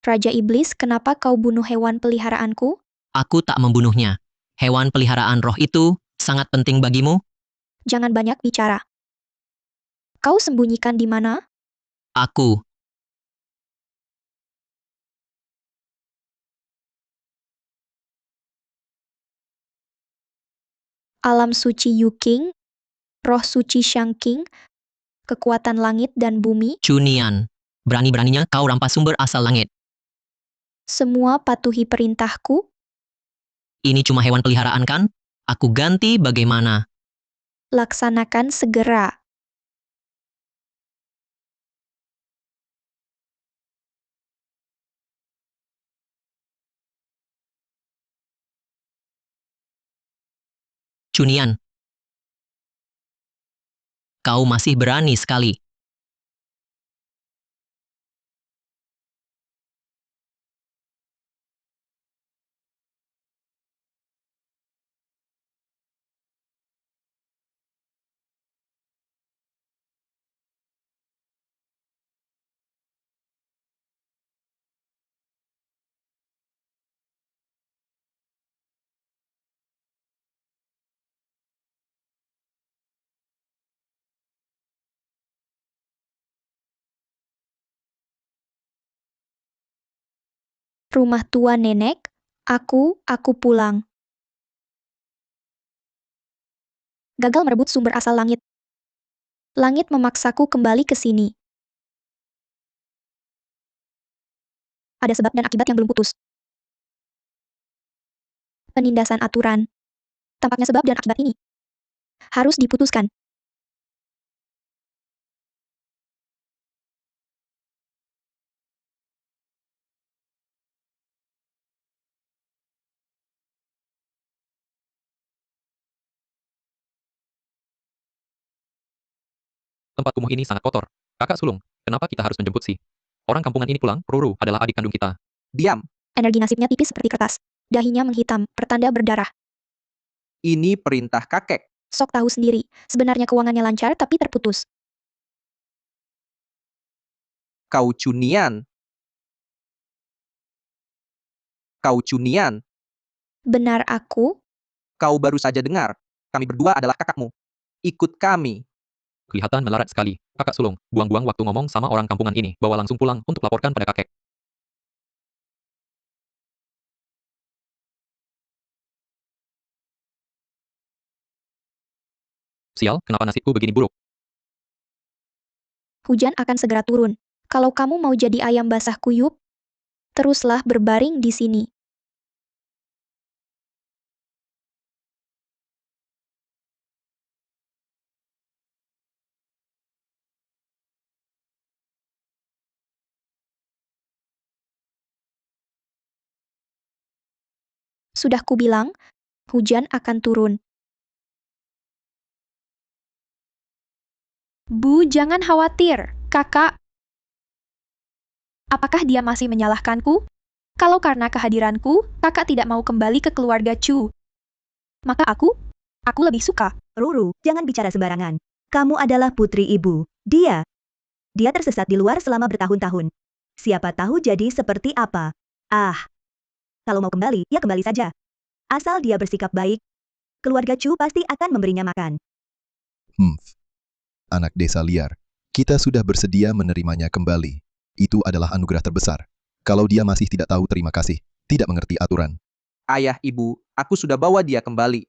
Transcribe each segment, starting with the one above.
Raja Iblis, kenapa kau bunuh hewan peliharaanku? Aku tak membunuhnya. Hewan peliharaan roh itu sangat penting bagimu. Jangan banyak bicara. Kau sembunyikan di mana? Aku. Alam suci Yuking, roh suci Shangking, kekuatan langit dan bumi, Cunian. Berani-beraninya kau rampas sumber asal langit. semua patuhi perintahku. Ini cuma hewan peliharaan kan? Aku ganti bagaimana? Laksanakan segera. Cunian. Kau masih berani sekali. Rumah tua nenek, aku pulang. Gagal merebut sumber asal langit. Langit memaksaku kembali ke sini. Ada sebab dan akibat yang belum putus. Penindasan aturan. Tampaknya sebab dan akibat ini harus diputuskan. Tempat kumuh ini sangat kotor. Kakak sulung, kenapa kita harus menjemput si orang kampungan ini pulang? Ruru adalah adik kandung kita. Diam, Energi nasibnya tipis seperti kertas. Dahinya menghitam, pertanda berdarah. ini perintah kakek. Sok tahu sendiri, sebenarnya keuangannya lancar tapi terputus. Kau cunian. Kau cunian. Benar aku? Kau baru saja dengar. Kami berdua adalah kakakmu. Ikut kami. Kelihatan melarat sekali. Kakak sulung, buang-buang waktu ngomong sama orang kampungan ini. Bawa langsung pulang untuk laporkan pada kakek. Sial, kenapa nasibku begini buruk? Hujan akan segera turun. Kalau kamu mau jadi ayam basah kuyup, teruslah berbaring di sini. Sudah kubilang, hujan akan turun. Bu, jangan khawatir, kakak. Apakah dia masih menyalahkanku? Kalau karena kehadiranku, kakak tidak mau kembali ke keluarga Chu. Maka aku lebih suka. Ruru, jangan bicara sembarangan. Kamu adalah putri ibu. Dia tersesat di luar selama bertahun-tahun. Siapa tahu jadi seperti apa. Ah, kalau mau kembali, ya kembali saja. Asal dia bersikap baik, keluarga Chu pasti akan memberinya makan. Anak desa liar. Kita sudah bersedia menerimanya kembali. Itu adalah anugerah terbesar. Kalau dia masih tidak tahu terima kasih, tidak mengerti aturan. Ayah, ibu, aku sudah bawa dia kembali.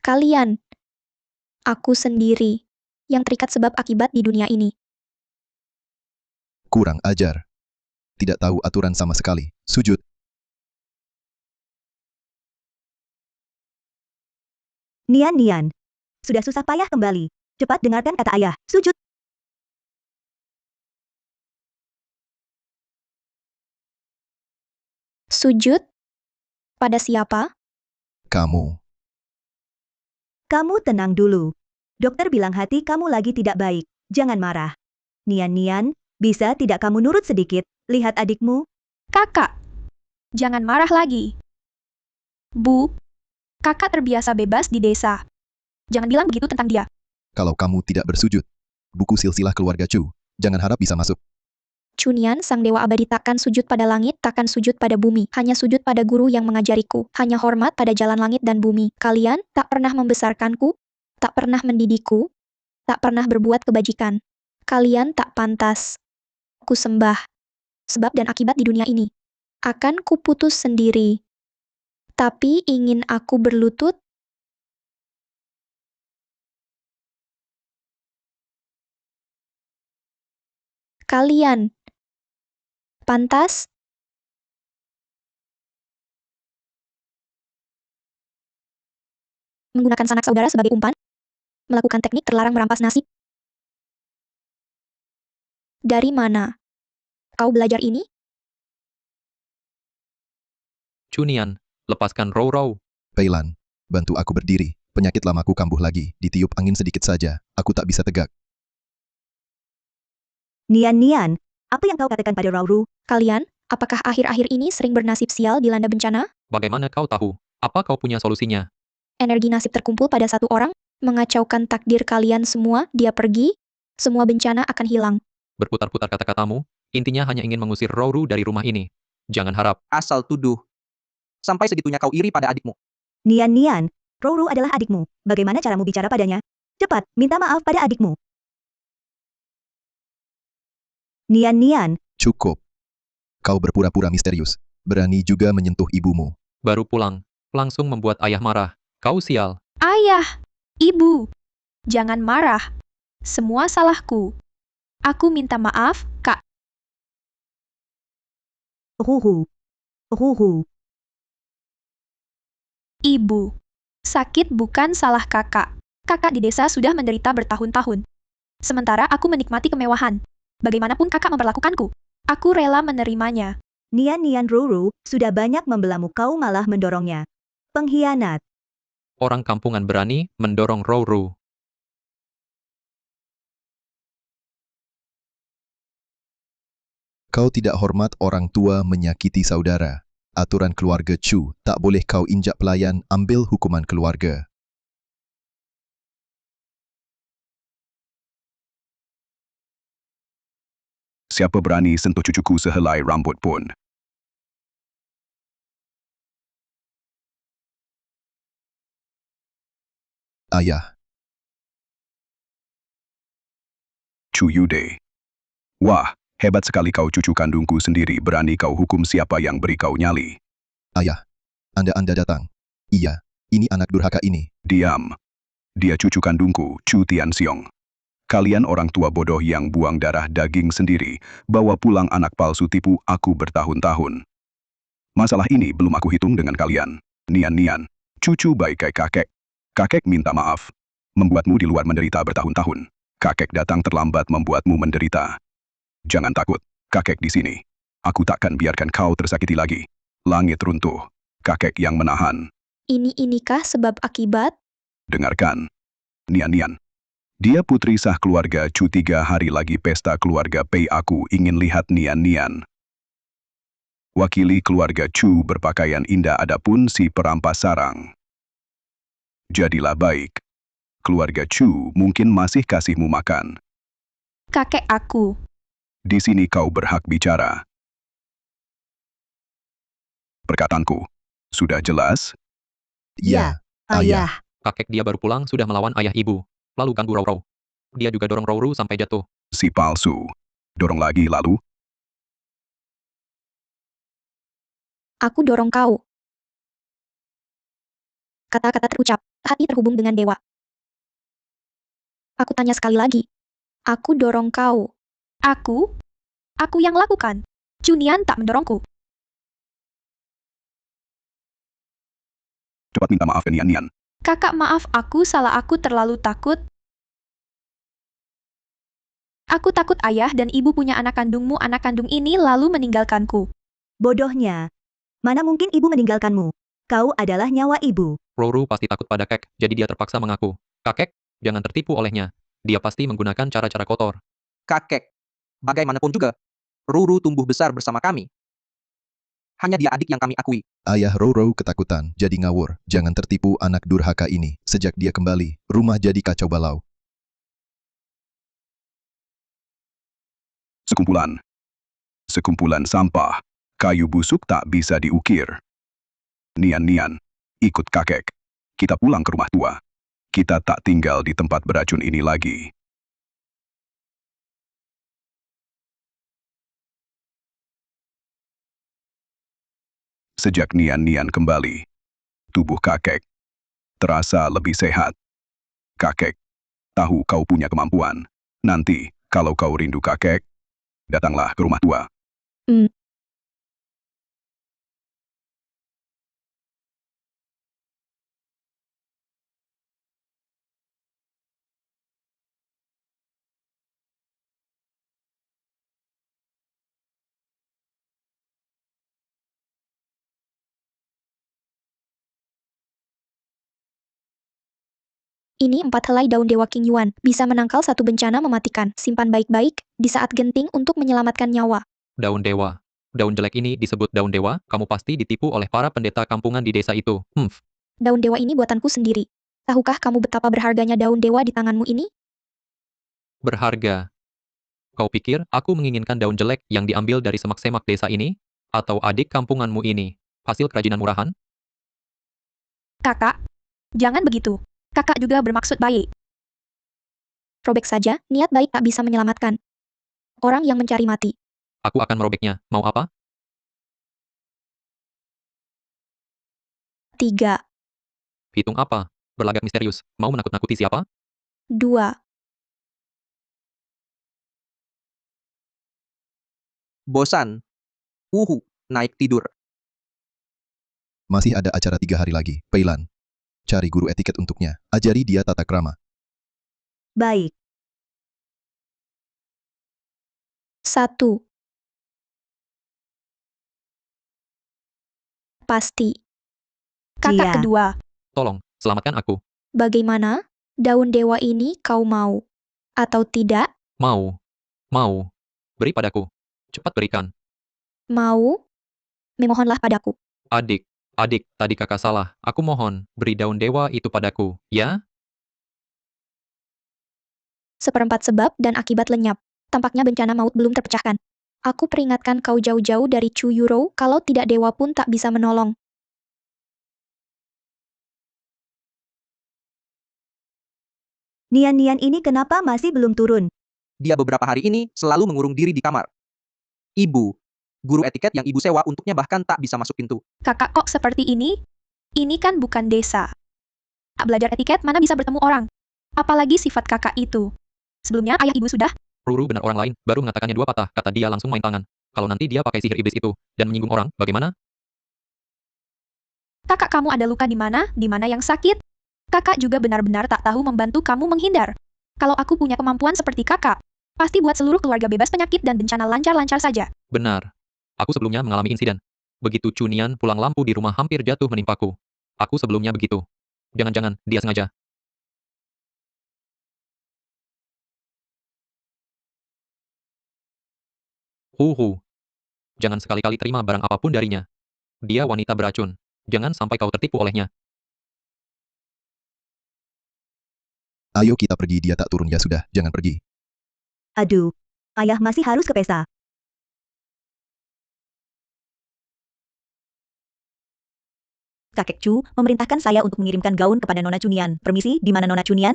Kalian, aku sendiri, yang terikat sebab akibat di dunia ini. Kurang ajar. Tidak tahu aturan sama sekali. Sujud. Nian. Sudah susah payah kembali. Cepat dengarkan kata ayah. Sujud. Sujud? Pada siapa? Kamu. Kamu tenang dulu. Dokter bilang hati kamu lagi tidak baik. Jangan marah. Nian, bisa tidak kamu nurut sedikit? Lihat adikmu. Kakak, jangan marah lagi. Bu, kakak terbiasa bebas di desa. Jangan bilang begitu tentang dia. Kalau kamu tidak bersujud, buku silsilah keluarga Chu, jangan harap bisa masuk. Chunian, sang dewa abadi takkan sujud pada langit, takkan sujud pada bumi, hanya sujud pada guru yang mengajariku, hanya hormat pada jalan langit dan bumi. Kalian tak pernah membesarkanku, tak pernah mendidikku, tak pernah berbuat kebajikan. Kalian tak pantas. Ku sembah. Sebab dan akibat di dunia ini akan kuputus sendiri. Tapi ingin aku berlutut? Kalian pantas? Menggunakan sanak saudara sebagai umpan? Melakukan teknik terlarang merampas nasib? Dari mana kau belajar ini? Chunian, lepaskan Rou. Peilan, bantu aku berdiri. Penyakit lamaku kambuh lagi. Ditiup angin sedikit saja, aku tak bisa tegak. Nian, apa yang kau katakan pada Rauru? Kalian, apakah akhir-akhir ini sering bernasib sial dilanda bencana? Bagaimana kau tahu? Apa kau punya solusinya? Energi nasib terkumpul pada satu orang, mengacaukan takdir kalian semua, dia pergi, semua bencana akan hilang. Berputar-putar kata-katamu, intinya hanya ingin mengusir Rou dari rumah ini. Jangan harap. Asal tuduh. Sampai segitunya kau iri pada adikmu. Nian, Rauru adalah adikmu. Bagaimana caramu bicara padanya? Cepat, minta maaf pada adikmu. Nian, Cukup. Kau berpura-pura misterius, berani juga menyentuh ibumu. Baru pulang, langsung membuat ayah marah. Kau sial. Ayah, ibu, jangan marah. Semua salahku. Aku minta maaf, Kak. Huhu. Ibu, sakit bukan salah kakak. Kakak di desa sudah menderita bertahun-tahun. Sementara aku menikmati kemewahan. Bagaimanapun kakak memperlakukanku, aku rela menerimanya. Nian Rauru, sudah banyak membelamu kau malah mendorongnya. Pengkhianat. Orang kampungan berani mendorong Rou. Kau tidak hormat orang tua menyakiti saudara. Aturan keluarga Chu, tak boleh kau injak pelayan, ambil hukuman keluarga. Siapa berani sentuh cucuku sehelai rambut pun? Ayah, Chu Yude. Wah, hebat sekali kau cucu kandungku sendiri, berani kau hukum siapa yang beri kau nyali. ayah, Anda datang. Iya, ini anak durhaka ini. Diam. Dia cucu kandungku, Chu Tianxiong. Kalian orang tua bodoh yang buang darah daging sendiri, bawa pulang anak palsu tipu aku bertahun-tahun. Masalah ini belum aku hitung dengan kalian. Nian, cucu baik kayak kakek. Kakek minta maaf. Membuatmu di luar menderita bertahun-tahun. Kakek datang terlambat membuatmu menderita. Jangan takut, kakek di sini. Aku takkan biarkan kau tersakiti lagi. Langit runtuh. Kakek yang menahan. Inikah sebab akibat? Dengarkan. Nian. Dia putri sah keluarga Chu, 3 hari lagi pesta keluarga Pei, aku ingin lihat Nian. Wakili keluarga Chu berpakaian indah, adapun si perampas sarang. Jadilah baik. Keluarga Chu mungkin masih kasihmu makan. Kakek aku. Di sini kau berhak bicara. Perkataanku sudah jelas? Ya, Ayah. Kakek dia baru pulang sudah melawan ayah ibu. Lalu ganggu Rou. Dia juga dorong Rou sampai jatuh. Si palsu. Dorong lagi lalu. Aku dorong kau. Kata-kata terucap, hati terhubung dengan dewa. Aku tanya sekali lagi. Aku dorong kau. Aku? Aku yang lakukan. Chunian tak mendorongku. Cepat minta maaf ke Nian. Kakak, maaf, aku salah, aku terlalu takut. Aku takut ayah dan ibu punya anak kandungmu, anak kandung ini lalu meninggalkanku. Bodohnya. Mana mungkin ibu meninggalkanmu? Kau adalah nyawa ibu. Roro pasti takut pada Kek, jadi dia terpaksa mengaku. Kakek, jangan tertipu olehnya. Dia pasti menggunakan cara-cara kotor. Kakek, bagaimanapun juga, Ruru tumbuh besar bersama kami. Hanya dia adik yang kami akui. Ayah Roro ketakutan, jadi ngawur. Jangan tertipu anak durhaka ini. Sejak dia kembali, rumah jadi kacau balau. Sekumpulan. Sekumpulan sampah. Kayu busuk tak bisa diukir. Nian-nian, ikut kakek. Kita pulang ke rumah tua. Kita tak tinggal di tempat beracun ini lagi. Sejak Nian-nian kembali, tubuh kakek terasa lebih sehat. Kakek, tahu kau punya kemampuan. Nanti, kalau kau rindu kakek, datanglah ke rumah tua. Ini 4 helai daun Dewa King Yuan, bisa menangkal satu bencana mematikan. Simpan baik-baik, di saat genting untuk menyelamatkan nyawa. Daun dewa. Daun jelek ini disebut daun dewa, kamu pasti ditipu oleh para pendeta kampungan di desa itu. Daun dewa ini buatanku sendiri. Tahukah kamu betapa berharganya daun dewa di tanganmu ini? Berharga. Kau pikir aku menginginkan daun jelek yang diambil dari semak-semak desa ini? Atau adik kampunganmu ini? Hasil kerajinan murahan? Kakak, jangan begitu. Kakak juga bermaksud baik. Robek saja, niat baik tak bisa menyelamatkan orang yang mencari mati. Aku akan merobeknya. Mau apa? 3, Hitung apa? Berlagak misterius. Mau menakut-nakuti siapa? 2, Bosan. Naik tidur. Masih ada acara 3 hari lagi. Peilan. Cari guru etiket untuknya. Ajari dia tata krama. Baik. 1. Pasti. Kakak Iya. kedua, Tolong, selamatkan aku. bagaimana? Daun dewa ini kau mau? Atau tidak? Mau. Mau. Beri padaku. Cepat berikan. Mau? Memohonlah padaku. Adik. Adik, tadi kakak salah. Aku mohon, beri daun dewa itu padaku. Ya? Seperempat sebab dan akibat lenyap. Tampaknya bencana maut belum terpecahkan. Aku peringatkan kau jauh-jauh dari Chu Yuro, kalau tidak dewa pun tak bisa menolong. Nian-nian ini kenapa masih belum turun? Dia beberapa hari ini selalu mengurung diri di kamar. Ibu. Guru etiket yang ibu sewa untuknya bahkan tak bisa masuk pintu. Kakak kok seperti ini? Ini kan bukan desa. Tak belajar etiket mana bisa bertemu orang. Apalagi sifat kakak itu. Sebelumnya ayah ibu sudah. Ruru benar orang lain, baru mengatakannya 2 patah, kata dia langsung main tangan. Kalau nanti dia pakai sihir iblis itu, dan menyinggung orang, bagaimana? Kakak kamu ada luka di mana yang sakit? Kakak juga benar-benar tak tahu membantu kamu menghindar. Kalau aku punya kemampuan seperti kakak, pasti buat seluruh keluarga bebas penyakit dan bencana lancar-lancar saja. Benar. Aku sebelumnya mengalami insiden. Begitu Cunian pulang lampu di rumah hampir jatuh menimpaku. Aku sebelumnya begitu. Jangan-jangan, dia sengaja. Jangan sekali-kali terima barang apapun darinya. Dia wanita beracun. Jangan sampai kau tertipu olehnya. Ayo kita pergi, dia tak turun. Ya sudah, jangan pergi. Aduh, ayah masih harus ke pesta. Kakek Chu memerintahkan saya untuk mengirimkan gaun kepada Nona Cunian. Permisi, di mana Nona Cunian?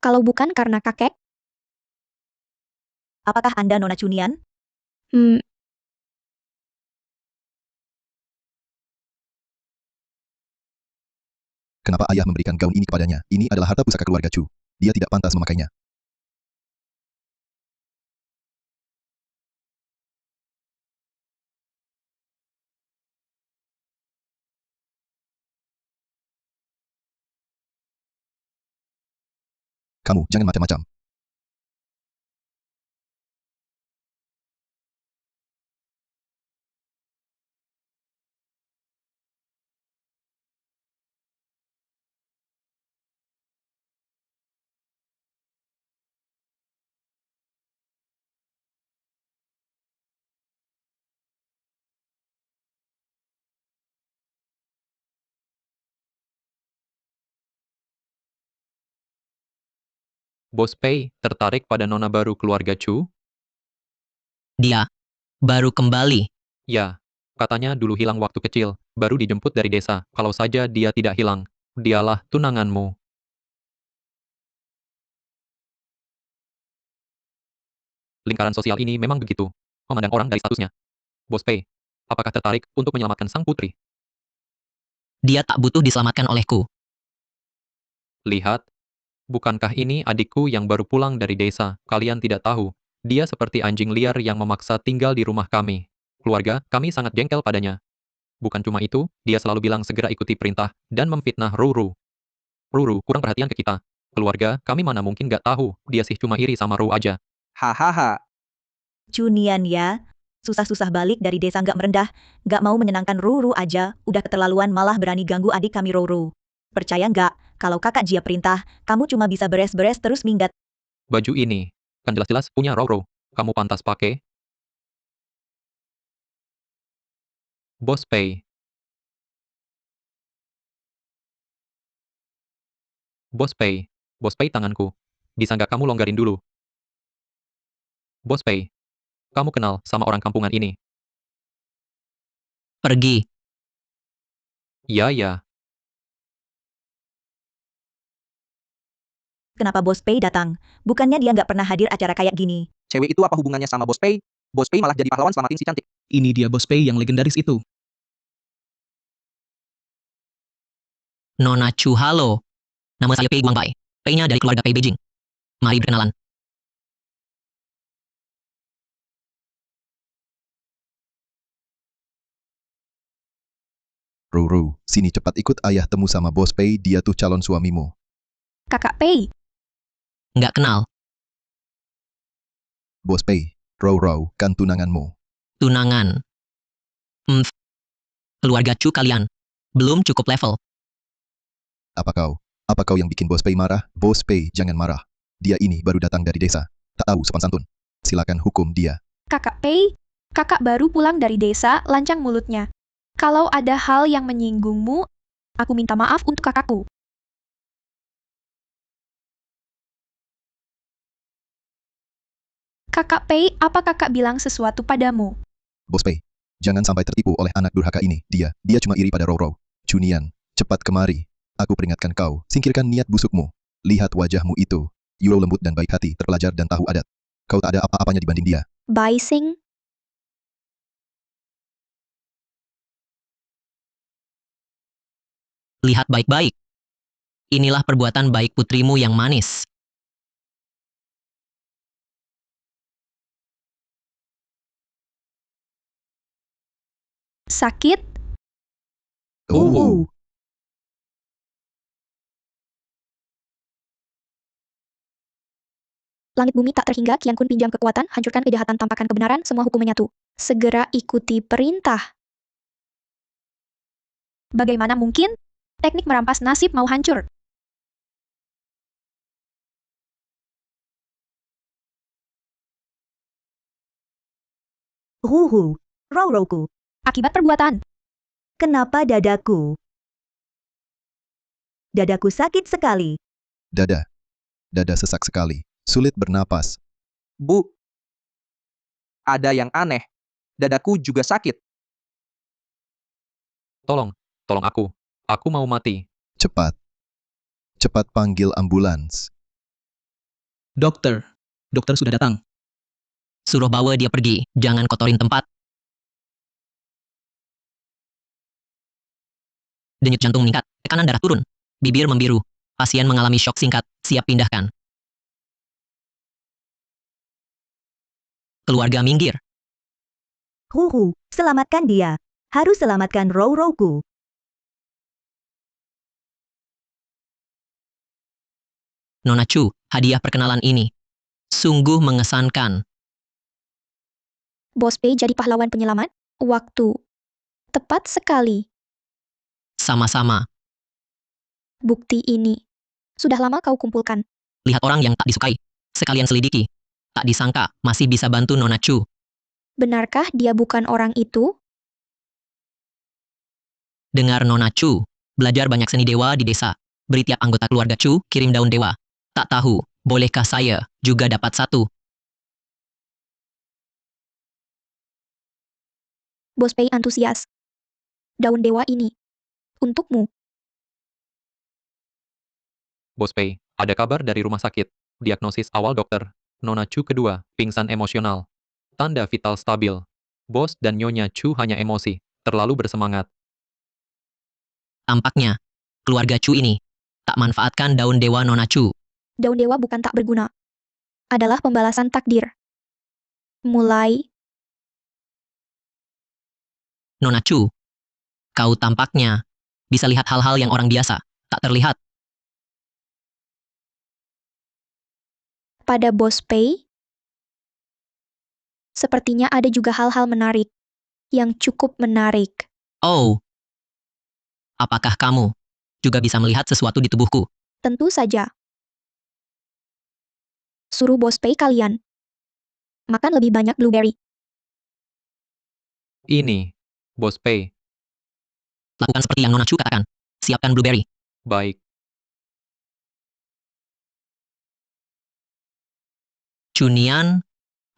Kalau bukan karena kakek, Apakah Anda Nona Cunian? Kenapa ayah memberikan gaun ini kepadanya? Ini adalah harta pusaka keluarga Chu. Dia tidak pantas memakainya. Kamu, jangan macam-macam. Bos Pei tertarik pada nona baru keluarga Chu? Dia baru kembali. Ya, katanya dulu hilang waktu kecil, baru dijemput dari desa. Kalau saja dia tidak hilang, dialah tunanganmu. Lingkaran sosial ini memang begitu, memandang orang dari statusnya. Bos Pei, apakah tertarik untuk menyelamatkan sang putri? Dia tak butuh diselamatkan olehku. Lihat, bukankah ini adikku yang baru pulang dari desa? Kalian tidak tahu, dia seperti anjing liar yang memaksa tinggal di rumah kami. Keluarga, kami sangat jengkel padanya. Bukan cuma itu, dia selalu bilang segera ikuti perintah, dan memfitnah Ruru. Ruru kurang perhatian ke kita. Keluarga, kami mana mungkin gak tahu, dia sih cuma iri sama Ruru aja. Hahaha. Cunian ya. Susah-susah balik dari desa nggak merendah, nggak mau menyenangkan Ruru aja, udah keterlaluan malah berani ganggu adik kami Ruru. Percaya nggak, kalau kakak Jia perintah, kamu cuma bisa beres-beres terus minggat. Baju ini, kan jelas-jelas punya Ruru. Kamu pantas pakai. Bos Pei. Bos Pei. Bos Pei tanganku. Bisa nggak kamu longgarin dulu? Bos Pei. Kamu kenal sama orang kampungan ini? Pergi. Ya. Kenapa Bos Pei datang? Bukannya dia nggak pernah hadir acara kayak gini. Cewek itu apa hubungannya sama Bos Pei? Bos Pei malah jadi pahlawan selamatin si cantik. Ini dia Bos Pei yang legendaris itu. Nona Chu, halo. Nama saya Pei Guangbai. Pei-nya dari keluarga Pei Beijing. Mari berkenalan. Ruru, sini cepat ikut ayah temu sama Bos Pei, dia tuh calon suamimu. Kakak Pei, Nggak kenal. Bos Pei, Rou kan tunanganmu. Tunangan. Keluarga Chu kalian. Belum cukup level. Apa kau? Apa kau yang bikin Bos Pei marah? Bos Pei, jangan marah. Dia ini baru datang dari desa. Tak tahu sopan santun. Silakan hukum dia. Kakak Pei, kakak baru pulang dari desa, lancang mulutnya. Kalau ada hal yang menyinggungmu, aku minta maaf untuk kakakku. Kakak Pei, apa kakak bilang sesuatu padamu? Bos Pei, jangan sampai tertipu oleh anak durhaka ini. Dia cuma iri pada Rou. Cunian, cepat kemari. Aku peringatkan kau, singkirkan niat busukmu. Lihat wajahmu itu. Yulo lembut dan baik hati, terpelajar dan tahu adat. Kau tak ada apa-apanya dibanding dia. Bai Sing, Lihat baik-baik. Inilah perbuatan baik putrimu yang manis. Sakit? Oh. langit bumi tak terhingga, Kian Kun pinjam kekuatan, hancurkan kejahatan, tampakkan kebenaran, semua hukum menyatu. Segera ikuti perintah. Bagaimana mungkin? Teknik merampas nasib mau hancur. Huhu, Rou-Rouku, Akibat perbuatan. kenapa dadaku? Dadaku sakit sekali. Dada sesak sekali. Sulit bernapas. Bu, ada yang aneh. Dadaku juga sakit. Tolong aku. Aku mau mati. Cepat panggil ambulans. Dokter sudah datang. Suruh bawa dia pergi. Jangan kotorin tempat. Denyut jantung meningkat. Tekanan darah turun. Bibir membiru. Pasien mengalami shock singkat. Siap pindahkan. Keluarga minggir. Huhu, selamatkan dia. Harus selamatkan Rou-Rouku. Nona Chu, hadiah perkenalan ini. Sungguh mengesankan. Bos Pei jadi pahlawan penyelamat? Waktu. Tepat sekali. Sama-sama. Bukti ini. Sudah lama kau kumpulkan. Lihat orang yang tak disukai. Sekalian selidiki. Tak disangka, masih bisa bantu Nona Chu. Benarkah dia bukan orang itu? Dengar Nona Chu. Belajar banyak seni dewa di desa. Beri tiap anggota keluarga Chu kirim daun dewa. Tak tahu, Bolehkah saya juga dapat satu? Bos Pei antusias. Daun dewa ini. Untukmu. Bos Pei, ada kabar dari rumah sakit. Diagnosis awal dokter. Nona Chu kedua, pingsan emosional. Tanda vital stabil. Bos dan Nyonya Chu hanya emosi, terlalu bersemangat. Tampaknya, keluarga Chu ini tak manfaatkan daun dewa Nona Chu. Daun dewa bukan tak berguna. Adalah pembalasan takdir. Mulai. Nona Chu, kau tampaknya bisa lihat hal-hal yang orang biasa tak terlihat. Pada Bos Pei, sepertinya ada juga hal-hal menarik. Yang cukup menarik. Oh, apakah kamu juga bisa melihat sesuatu di tubuhku? Tentu saja. Suruh Bos Pei kalian makan lebih banyak blueberry. Ini, Bos Pei. Lakukan seperti yang Nona Chu katakan. Siapkan blueberry. Baik. Chunian,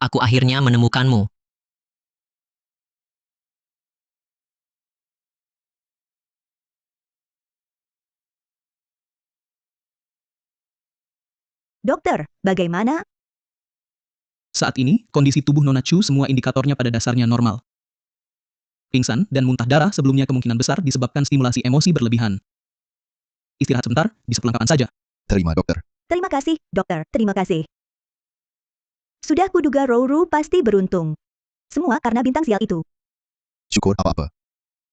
aku akhirnya menemukanmu. Dokter, bagaimana? Saat ini, kondisi tubuh Nona Chu semua indikatornya pada dasarnya normal. Pingsan dan muntah darah sebelumnya kemungkinan besar disebabkan stimulasi emosi berlebihan. Istirahat sebentar, bisa pelan-pelan saja. Terima dokter. Terima kasih, dokter. Terima kasih. Sudah kuduga Rouru pasti beruntung. Semua karena bintang sial itu. Syukur apa-apa.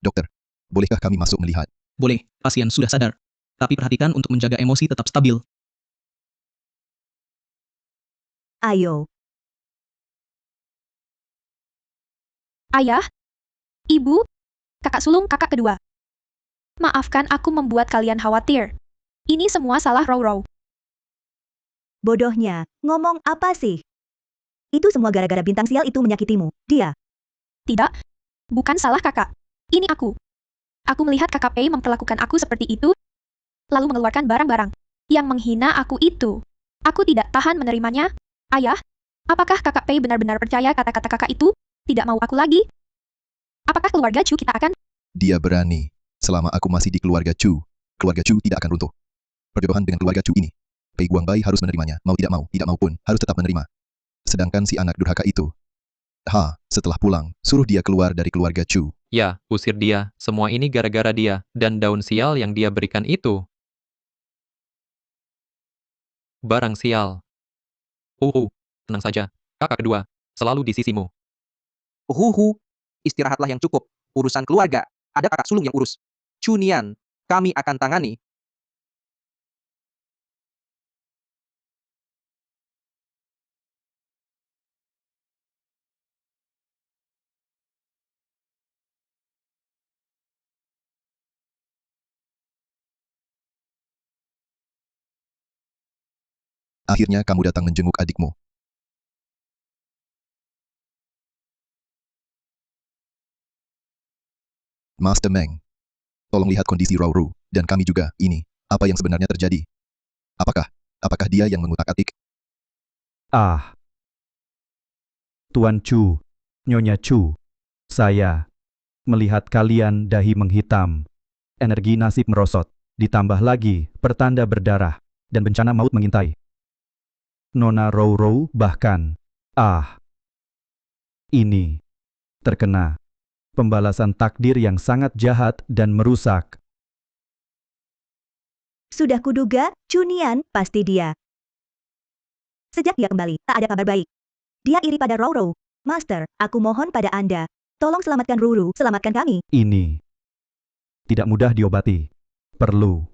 Dokter, bolehkah kami masuk melihat? Boleh, pasien sudah sadar. Tapi perhatikan untuk menjaga emosi tetap stabil. Ayo. Ayah, ibu, kakak sulung kakak kedua. Maafkan aku membuat kalian khawatir. Ini semua salah Rouro. Bodohnya, ngomong apa sih? Itu semua gara-gara bintang sial itu menyakitimu. Dia. Tidak, bukan salah kakak. Ini aku. Aku melihat kakak Pei memperlakukan aku seperti itu, lalu mengeluarkan barang-barang yang menghina aku itu. Aku tidak tahan menerimanya. Ayah, apakah kakak Pei benar-benar percaya kata-kata kakak itu? Tidak mau aku lagi? Apakah keluarga Chu kita akan? Dia berani. Selama aku masih di keluarga Chu tidak akan runtuh. Perjodohan dengan keluarga Chu ini, Pei Guangbai harus menerimanya, mau tidak mau pun, harus tetap menerima. Sedangkan si anak durhaka itu, setelah pulang, suruh dia keluar dari keluarga Chu. Ya, usir dia. Semua ini gara-gara dia, dan daun sial yang dia berikan itu. Barang sial. Tenang saja. Kakak kedua, selalu di sisimu. Istirahatlah yang cukup. Urusan keluarga, ada kakak sulung yang urus. Chunian, kami akan tangani. Akhirnya kamu datang menjenguk adikmu. Master Meng, tolong lihat kondisi Rouru, dan kami juga, ini, apa yang sebenarnya terjadi. Apakah dia yang mengutak-atik? Tuan Chu, Nyonya Chu, saya melihat kalian dahi menghitam, energi nasib merosot, ditambah lagi pertanda berdarah, dan bencana maut mengintai. Nona Rouro bahkan, ini terkena pembalasan takdir yang sangat jahat dan merusak. Sudah kuduga, Chunian pasti dia. Sejak dia kembali, tak ada kabar baik. Dia iri pada Rouro. Master, aku mohon pada Anda. Tolong selamatkan Rouro, selamatkan kami. Ini tidak mudah diobati. Perlu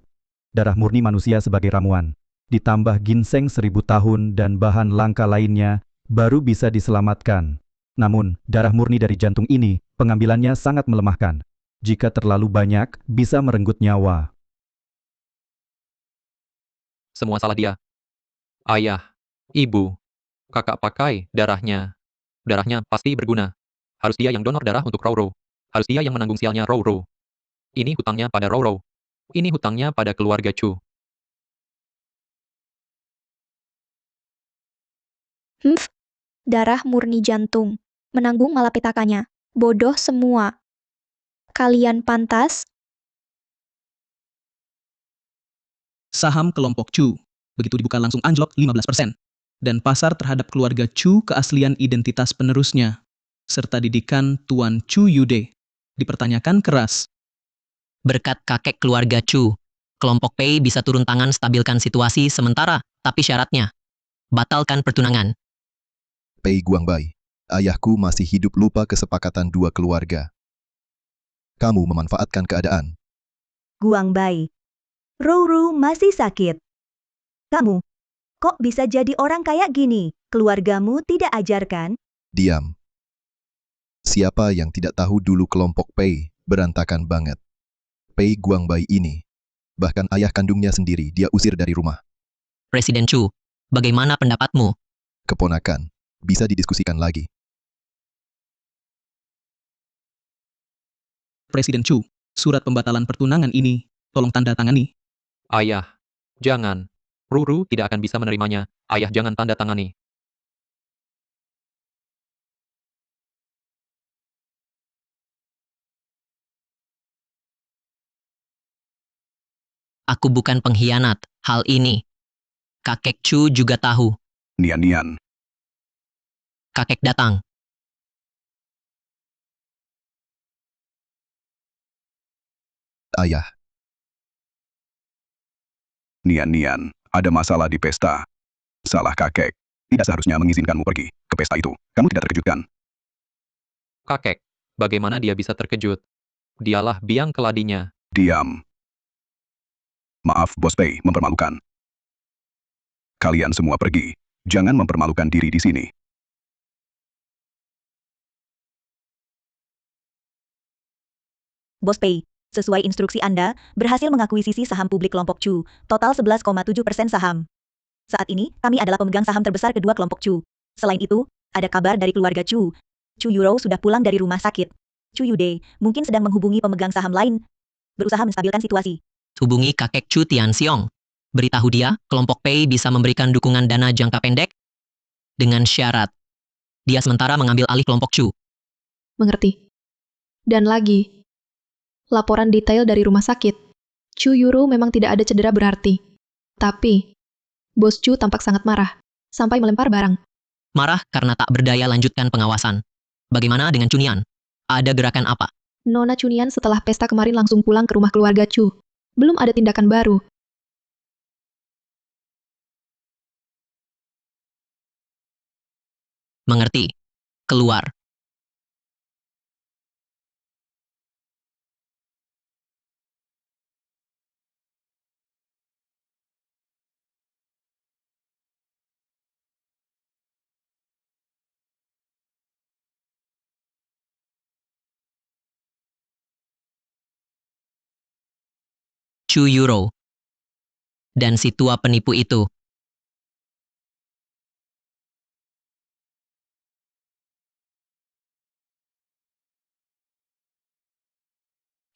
darah murni manusia sebagai ramuan, ditambah ginseng 1000 tahun dan bahan langka lainnya, baru bisa diselamatkan. Namun, darah murni dari jantung ini, pengambilannya sangat melemahkan. Jika terlalu banyak, bisa merenggut nyawa. Semua salah dia. Ayah, ibu, kakak pakai darahnya. Darahnya pasti berguna. Harus dia yang donor darah untuk Rouro. Harus dia yang menanggung sialnya Rouro. Ini hutangnya pada Rouro. Ini hutangnya pada keluarga Chu. Darah murni jantung. Menanggung malapetakannya. Bodoh semua. Kalian pantas. Saham kelompok Chu. Begitu dibuka langsung anjlok 15%. Dan pasar terhadap keluarga Chu keaslian identitas penerusnya, serta didikan Tuan Chu Yude, dipertanyakan keras. Berkat kakek keluarga Chu, kelompok Pei bisa turun tangan stabilkan situasi sementara, tapi syaratnya, batalkan pertunangan. Pei Guangbai, ayahku masih hidup lupa kesepakatan dua keluarga. Kamu memanfaatkan keadaan. Guangbai. Rouru masih sakit. Kamu, kok bisa jadi orang kayak gini? Keluargamu tidak ajarkan? Diam. Siapa yang tidak tahu dulu kelompok Pei berantakan banget. Pei Guangbai ini, bahkan ayah kandungnya sendiri dia usir dari rumah. Presiden Chu, bagaimana pendapatmu? Keponakan, bisa didiskusikan lagi. Presiden Chu, surat pembatalan pertunangan ini, tolong tanda tangani. Ayah, jangan. Ruru tidak akan bisa menerimanya. Ayah jangan tanda tangani. Aku bukan pengkhianat, hal ini. Kakek Chu juga tahu. Nian-nian. Kakek datang. Ayah, Nian-nian, ada masalah di pesta. Salah kakek. Tidak seharusnya mengizinkanmu pergi ke pesta itu. Kamu tidak terkejut kan? Kakek, bagaimana dia bisa terkejut? Dialah biang keladinya. Diam. Maaf, Bos Pei, mempermalukan. Kalian semua pergi. Jangan mempermalukan diri di sini. Bos Pei, sesuai instruksi Anda, berhasil mengakuisisi saham publik kelompok Chu, total 11,7% saham. Saat ini, kami adalah pemegang saham terbesar kedua kelompok Chu. Selain itu, ada kabar dari keluarga Chu. Chu Yuro sudah pulang dari rumah sakit. Chu Yude mungkin sedang menghubungi pemegang saham lain, berusaha menstabilkan situasi. Hubungi kakek Chu Tianxiong. Beritahu dia, kelompok Pei bisa memberikan dukungan dana jangka pendek dengan syarat. Dia sementara mengambil alih kelompok Chu. Mengerti. Dan lagi, laporan detail dari rumah sakit. Chu Yuro memang tidak ada cedera berarti. Tapi, Bos Chu tampak sangat marah, sampai melempar barang. Marah karena tak berdaya lanjutkan pengawasan. Bagaimana dengan Chunian? Ada gerakan apa? Nona Chunian setelah pesta kemarin langsung pulang ke rumah keluarga Chu. Belum ada tindakan baru. Mengerti. Keluar. Chu Yuro. Dan si tua penipu itu.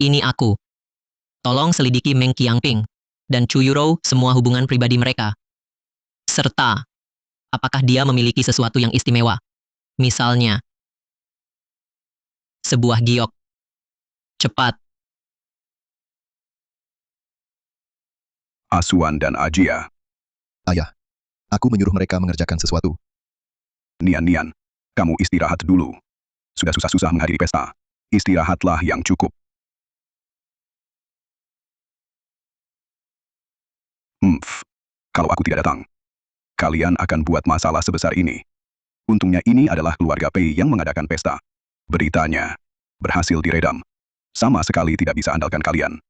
Ini aku. Tolong selidiki Meng Qiangping dan Chu Yuro semua hubungan pribadi mereka. Serta, apakah dia memiliki sesuatu yang istimewa? Misalnya, sebuah giok. Cepat. Asuan dan Ajia. ayah. Aku menyuruh mereka mengerjakan sesuatu. Nian-nian, kamu istirahat dulu. Sudah susah-susah menghadiri pesta. Istirahatlah yang cukup. Kalau aku tidak datang, kalian akan buat masalah sebesar ini. Untungnya ini adalah keluarga Pei yang mengadakan pesta. Beritanya berhasil diredam. Sama sekali tidak bisa andalkan kalian.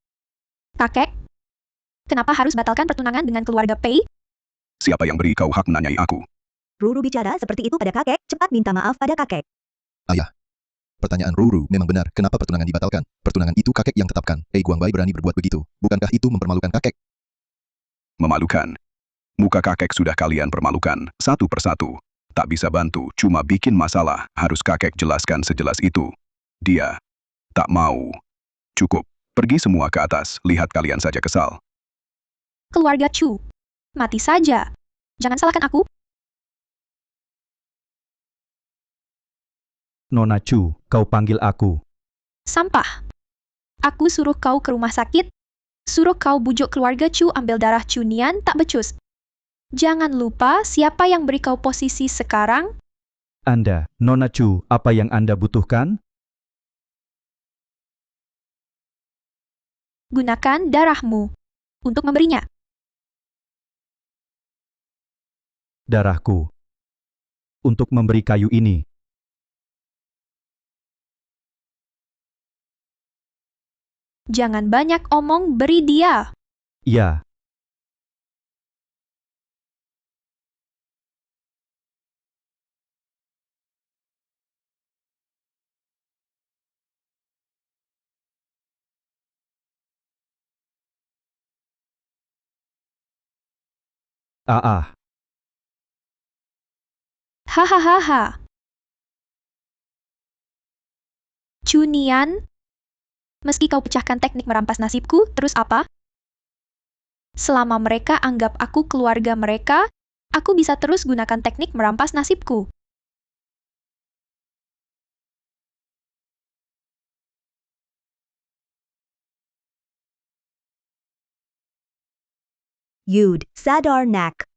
Kakek, kenapa harus batalkan pertunangan dengan keluarga Pei? Siapa yang beri kau hak menanyai aku? Ruru bicara seperti itu pada kakek, cepat minta maaf pada kakek. Ayah, pertanyaan Ruru memang benar. Kenapa pertunangan dibatalkan? Pertunangan itu kakek yang tetapkan. Pei Guangbai berani berbuat begitu. Bukankah itu mempermalukan kakek? Memalukan. Muka kakek sudah kalian permalukan, satu persatu. Tak bisa bantu, cuma bikin masalah. Harus kakek jelaskan sejelas itu. Dia tak mau. Cukup. Pergi semua ke atas, lihat kalian saja kesal. Keluarga Chu. Mati saja. Jangan salahkan aku. Nona Chu, kau panggil aku. Sampah. Aku suruh kau ke rumah sakit. Suruh kau bujuk keluarga Chu ambil darah Chu Nian tak becus. Jangan lupa siapa yang beri kau posisi sekarang. Anda, Nona Chu, apa yang Anda butuhkan? Gunakan darahmu untuk memberinya. Darahku. Untuk memberi kayu ini. Jangan banyak omong, beri dia. Ya. Ah. Hahaha. Chu Nian, meski kau pecahkan teknik merampas nasibku, terus apa? Selama mereka anggap aku keluarga mereka, aku bisa terus gunakan teknik merampas nasibku. Yud, sadar nak.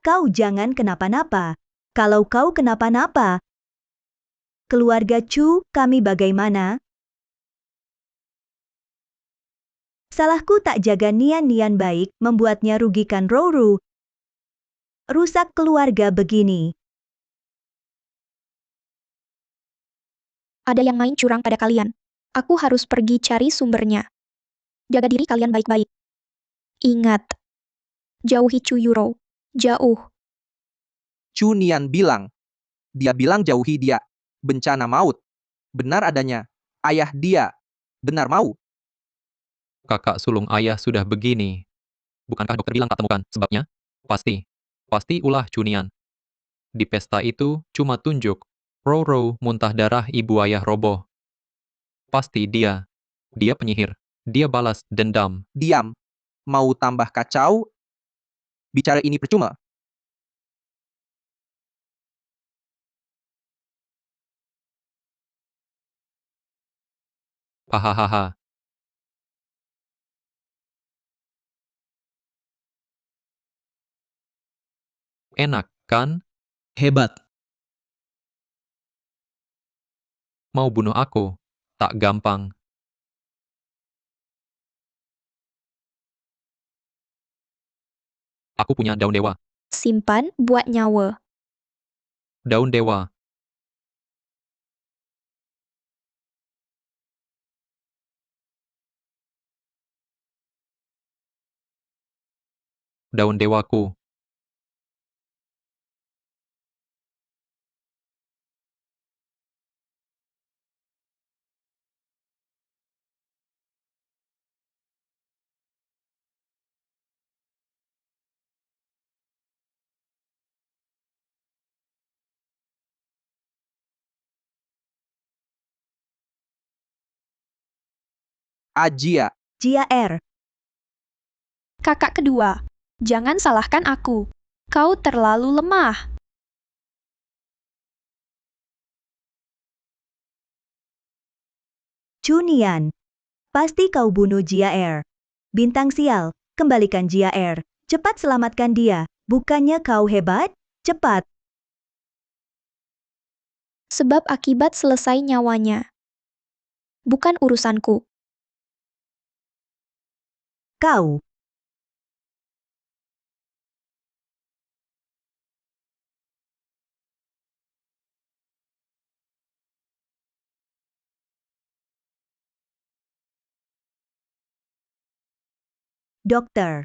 Kau jangan kenapa-napa. Kalau kau kenapa-napa, keluarga Chu, kami bagaimana? Salahku tak jaga Nian baik, membuatnya rugikan Rouru. Rusak keluarga begini. Ada yang main curang pada kalian. Aku harus pergi cari sumbernya. Jaga diri kalian baik-baik. Ingat. Jauhi Chu Yuro. Jauh. Chu Nian bilang. Dia bilang jauhi dia. Bencana maut. Benar adanya. Ayah dia. Benar mau. Kakak sulung ayah sudah begini. Bukankah dokter bilang tak temukan sebabnya? Pasti. Pasti ulah Cunian. Di pesta itu cuma tunjuk. Roro muntah darah ibu ayah roboh. Pasti dia. Dia penyihir. Dia balas dendam. Diam. Mau tambah kacau? Bicara ini percuma. Hahaha. Enak, kan? Hebat. Mau bunuh aku? Tak gampang. Aku punya daun dewa. Simpan buat nyawa. Daun dewa. Daun dewaku. Ajia. Jia R. Kakak kedua, jangan salahkan aku. Kau terlalu lemah. Chu Nian. Pasti kau bunuh Jia R. Bintang sial, kembalikan Jia R. Cepat selamatkan dia. Bukannya kau hebat? Cepat. Sebab akibat selesai nyawanya. Bukan urusanku. Kau. Dokter.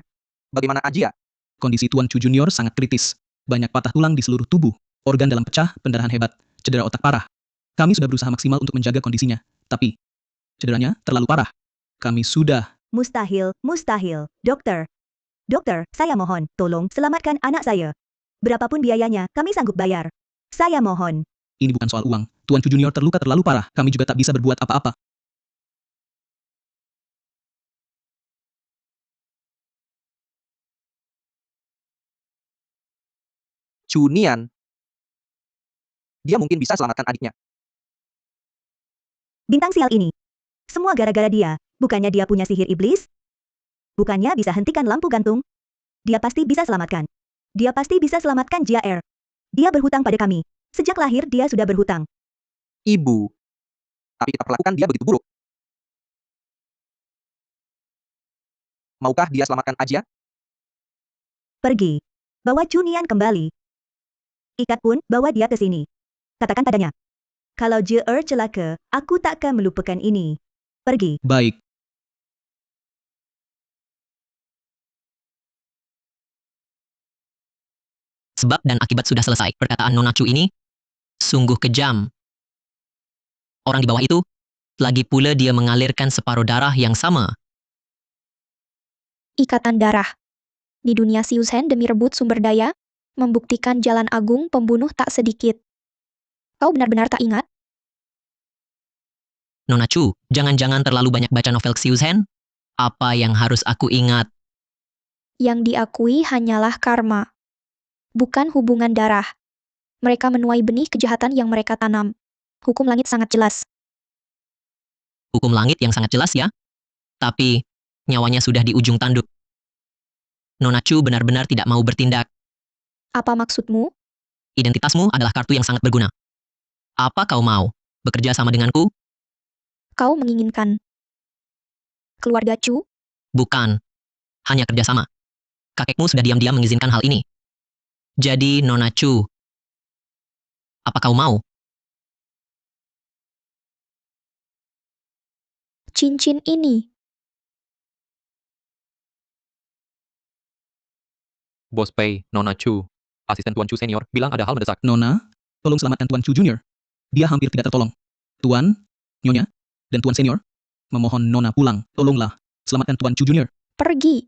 Bagaimana Ajia? Kondisi Tuan Chu Junior sangat kritis. Banyak patah tulang di seluruh tubuh, organ dalam pecah, pendarahan hebat, cedera otak parah. Kami sudah berusaha maksimal untuk menjaga kondisinya, tapi cederanya terlalu parah. Kami sudah. Mustahil, mustahil. Dokter. Dokter, saya mohon, tolong selamatkan anak saya. Berapapun biayanya, kami sanggup bayar. Saya mohon. Ini bukan soal uang. Tuan Chu Junior terluka terlalu parah. Kami juga tak bisa berbuat apa-apa. Chu Nian. Dia mungkin bisa selamatkan adiknya. Bintang sial ini. Semua gara-gara dia. Bukannya dia punya sihir iblis? Bukannya bisa hentikan lampu gantung? Dia pasti bisa selamatkan. Dia pasti bisa selamatkan JR. Dia berhutang pada kami. Sejak lahir dia sudah berhutang. Ibu. Tapi kita perlakukan dia begitu buruk. Maukah dia selamatkan Ajia? Pergi. Bawa Chunian kembali. Ikat pun, bawa dia ke sini. Katakan padanya. Kalau JR celaka, aku takkan melupakan ini. Pergi. Baik. Sebab dan akibat sudah selesai. Perkataan Nona Chu ini sungguh kejam. Orang di bawah itu, lagi pula dia mengalirkan separuh darah yang sama. Ikatan darah. Di dunia Siusen demi rebut sumber daya, membuktikan jalan agung pembunuh tak sedikit. Kau benar-benar tak ingat? Nona Chu, jangan-jangan terlalu banyak baca novel Xiuzhen? Apa yang harus aku ingat? Yang diakui hanyalah karma. Bukan hubungan darah. Mereka menuai benih kejahatan yang mereka tanam. Hukum langit sangat jelas. Hukum langit yang sangat jelas ya? Tapi, nyawanya sudah di ujung tanduk. Nona Chu benar-benar tidak mau bertindak. Apa maksudmu? Identitasmu adalah kartu yang sangat berguna. Apa kau mau? Bekerja sama denganku? Kau menginginkan keluarga Chu? Bukan. Hanya kerjasama. Kakekmu sudah diam-diam mengizinkan hal ini. Jadi, Nona Chu, apa kau mau? Cincin ini. Bos Pei, Nona Chu, asisten Tuan Chu senior, bilang ada hal mendesak. Nona, tolong selamatkan Tuan Chu Junior. Dia hampir tidak tertolong. Tuan, Nyonya, dan Tuan Senior, memohon Nona pulang. Tolonglah, selamatkan Tuan Chu Junior. Pergi.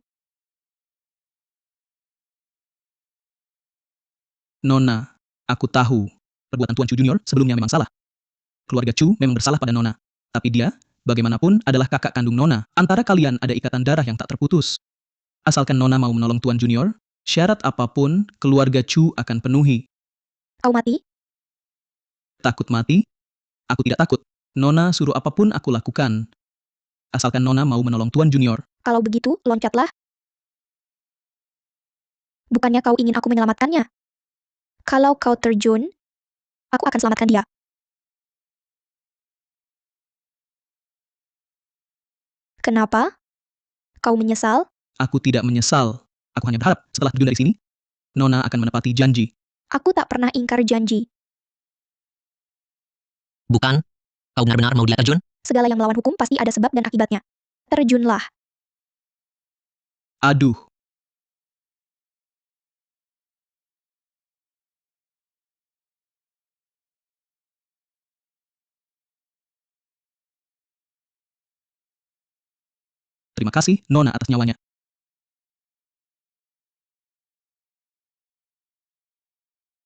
Nona, aku tahu, perbuatan Tuan Chu Junior sebelumnya memang salah. Keluarga Chu memang bersalah pada Nona. Tapi dia, bagaimanapun, adalah kakak kandung Nona. Antara kalian ada ikatan darah yang tak terputus. Asalkan Nona mau menolong Tuan Junior, syarat apapun keluarga Chu akan penuhi. Kau mati? Takut mati? Aku tidak takut. Nona suruh apapun aku lakukan. Asalkan Nona mau menolong Tuan Junior. Kalau begitu, loncatlah. Bukannya kau ingin aku menyelamatkannya? Kalau kau terjun, aku akan selamatkan dia. Kenapa? Kau menyesal? Aku tidak menyesal. Aku hanya berharap setelah terjun dari sini, Nona akan menepati janji. Aku tak pernah ingkar janji. Bukan? Kau benar-benar mau dia terjun? Segala yang melawan hukum pasti ada sebab dan akibatnya. Terjunlah. Aduh, terima kasih, Nona, atas nyawanya.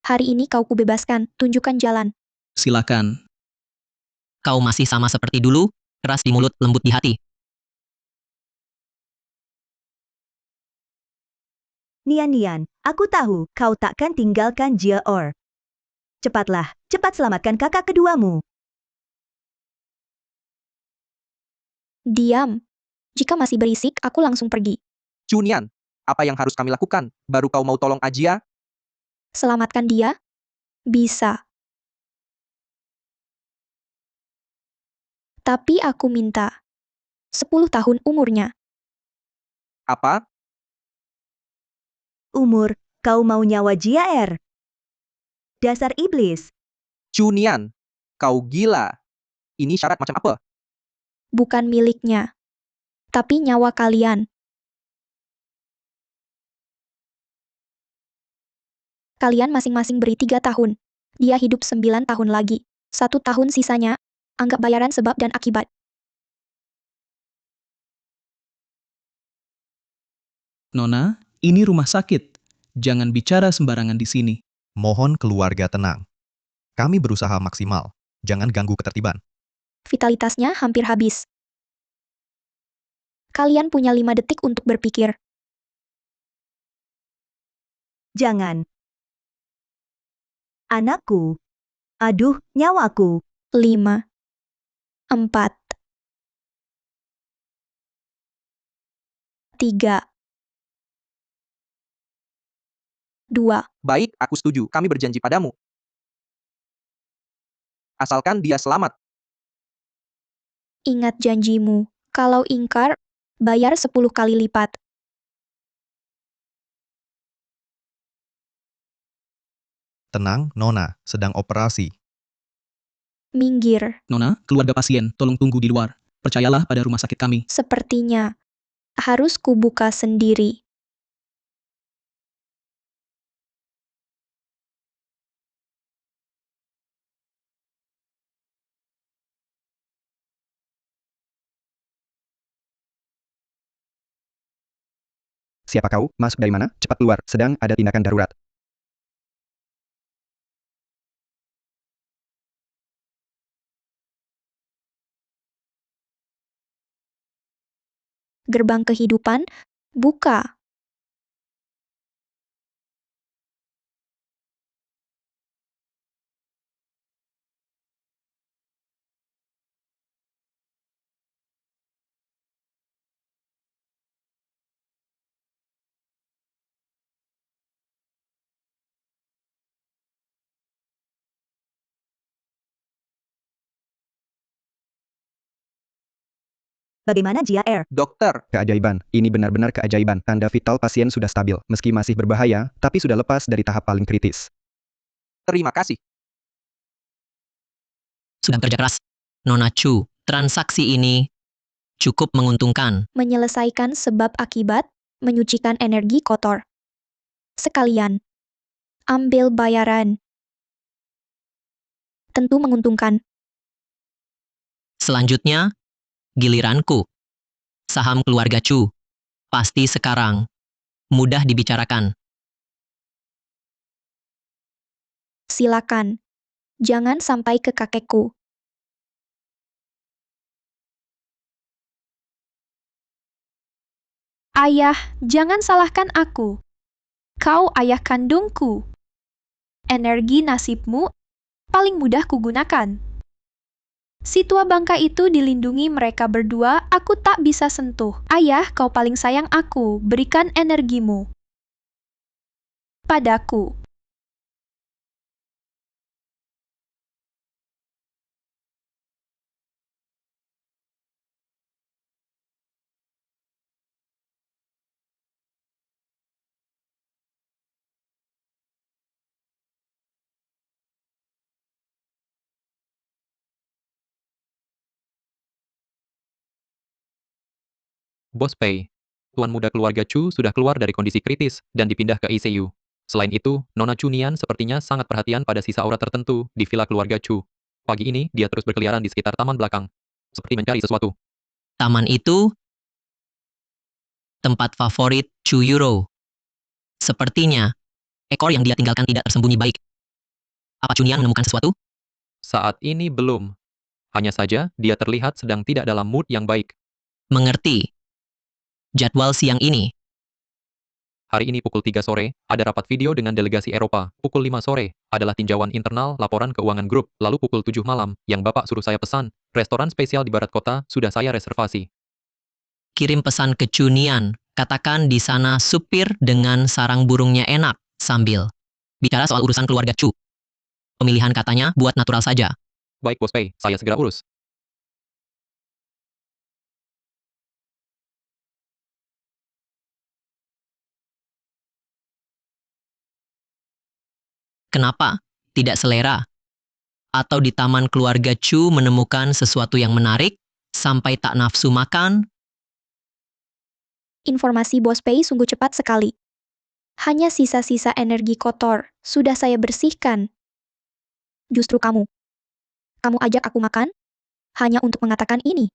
Hari ini kau kubebaskan, tunjukkan jalan. Silakan. Kau masih sama seperti dulu, keras di mulut, lembut di hati. Nian, aku tahu kau takkan tinggalkan JR. Cepatlah, cepat selamatkan kakak keduamu. Diam. Jika masih berisik, aku langsung pergi. Chunian, apa yang harus kami lakukan? Baru kau mau tolong Ajia? Selamatkan dia? Bisa. Tapi aku minta 10 tahun umurnya. Apa? Umur, kau mau nyawa JR? Dasar iblis. Chunian, kau gila. Ini syarat macam apa? Bukan miliknya. Tapi nyawa kalian. Kalian masing-masing beri 3 tahun. Dia hidup 9 tahun lagi. 1 tahun sisanya, anggap bayaran sebab dan akibat. Nona, ini rumah sakit. Jangan bicara sembarangan di sini. Mohon keluarga tenang. Kami berusaha maksimal. Jangan ganggu ketertiban. Vitalitasnya hampir habis. Kalian punya 5 detik untuk berpikir. Jangan. Anakku. Aduh, nyawaku. 5, 4, 3, 2, Baik, aku setuju. Kami berjanji padamu. Asalkan dia selamat. ingat janjimu. Kalau ingkar, bayar 10 kali lipat. Tenang, Nona, sedang operasi. Minggir. Nona, keluarga pasien, tolong tunggu di luar. Percayalah pada rumah sakit kami. Sepertinya harus kubuka sendiri. Siapa kau? Masuk dari mana? Cepat keluar, sedang ada tindakan darurat. Gerbang kehidupan, buka. Bagaimana Jia Air? Dokter, Keajaiban, ini benar-benar keajaiban. Tanda vital pasien sudah stabil, meski masih berbahaya, tapi sudah lepas dari tahap paling kritis. terima kasih. Sudah kerja keras. Nona Chu, transaksi ini cukup menguntungkan. Menyelesaikan sebab akibat, menyucikan energi kotor. Sekalian, ambil bayaran. Tentu menguntungkan. Selanjutnya, giliranku. Saham keluarga Chu. Pasti sekarang. Mudah dibicarakan. Silakan. Jangan sampai ke kakekku. Ayah, jangan salahkan aku. Kau ayah kandungku. Energi nasibmu paling mudah kugunakan. Si tua bangka itu dilindungi mereka berdua, aku tak bisa sentuh. Ayah, kau paling sayang aku, berikan energimu padaku. Bos Pei, tuan muda keluarga Chu sudah keluar dari kondisi kritis dan dipindah ke ICU. Selain itu, Nona Chu Nian sepertinya sangat perhatian pada sisa aura tertentu di villa keluarga Chu. Pagi ini, dia terus berkeliaran di sekitar taman belakang, seperti mencari sesuatu. Taman itu tempat favorit Chu Yuro. Sepertinya, ekor yang dia tinggalkan tidak tersembunyi baik. Apa Chunian menemukan sesuatu? Saat ini belum. Hanya saja, dia terlihat sedang tidak dalam mood yang baik. Mengerti. Jadwal siang ini, Hari ini pukul 3 sore, ada rapat video dengan delegasi Eropa. Pukul 5 sore, adalah tinjauan internal laporan keuangan grup. Lalu pukul 7 malam, yang Bapak suruh saya pesan, restoran spesial di barat kota, sudah saya reservasi. kirim pesan ke Chunian. Katakan di sana supir dengan sarang burungnya enak, sambil bicara soal urusan keluarga Chu. Pemilihan katanya buat natural saja. Baik Bos Pei, saya segera urus. Kenapa? Tidak selera? Atau di taman keluarga Chu menemukan sesuatu yang menarik, sampai tak nafsu makan? Informasi Bos Pei sungguh cepat sekali. Hanya sisa-sisa energi kotor, sudah saya bersihkan. Justru kamu. Kamu ajak aku makan? Hanya untuk mengatakan ini.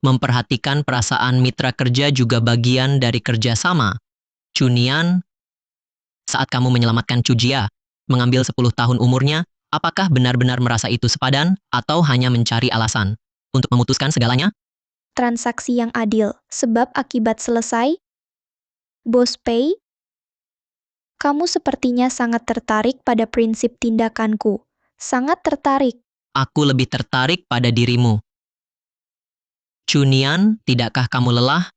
Memperhatikan perasaan mitra kerja juga bagian dari kerjasama. Chunian, saat kamu menyelamatkan Chu Jia, mengambil 10 tahun umurnya, apakah benar-benar merasa itu sepadan, atau hanya mencari alasan untuk memutuskan segalanya? Transaksi yang adil, sebab akibat selesai. Bos Pei, kamu sepertinya sangat tertarik pada prinsip tindakanku. Sangat tertarik. Aku lebih tertarik pada dirimu. Chunian, tidakkah kamu lelah?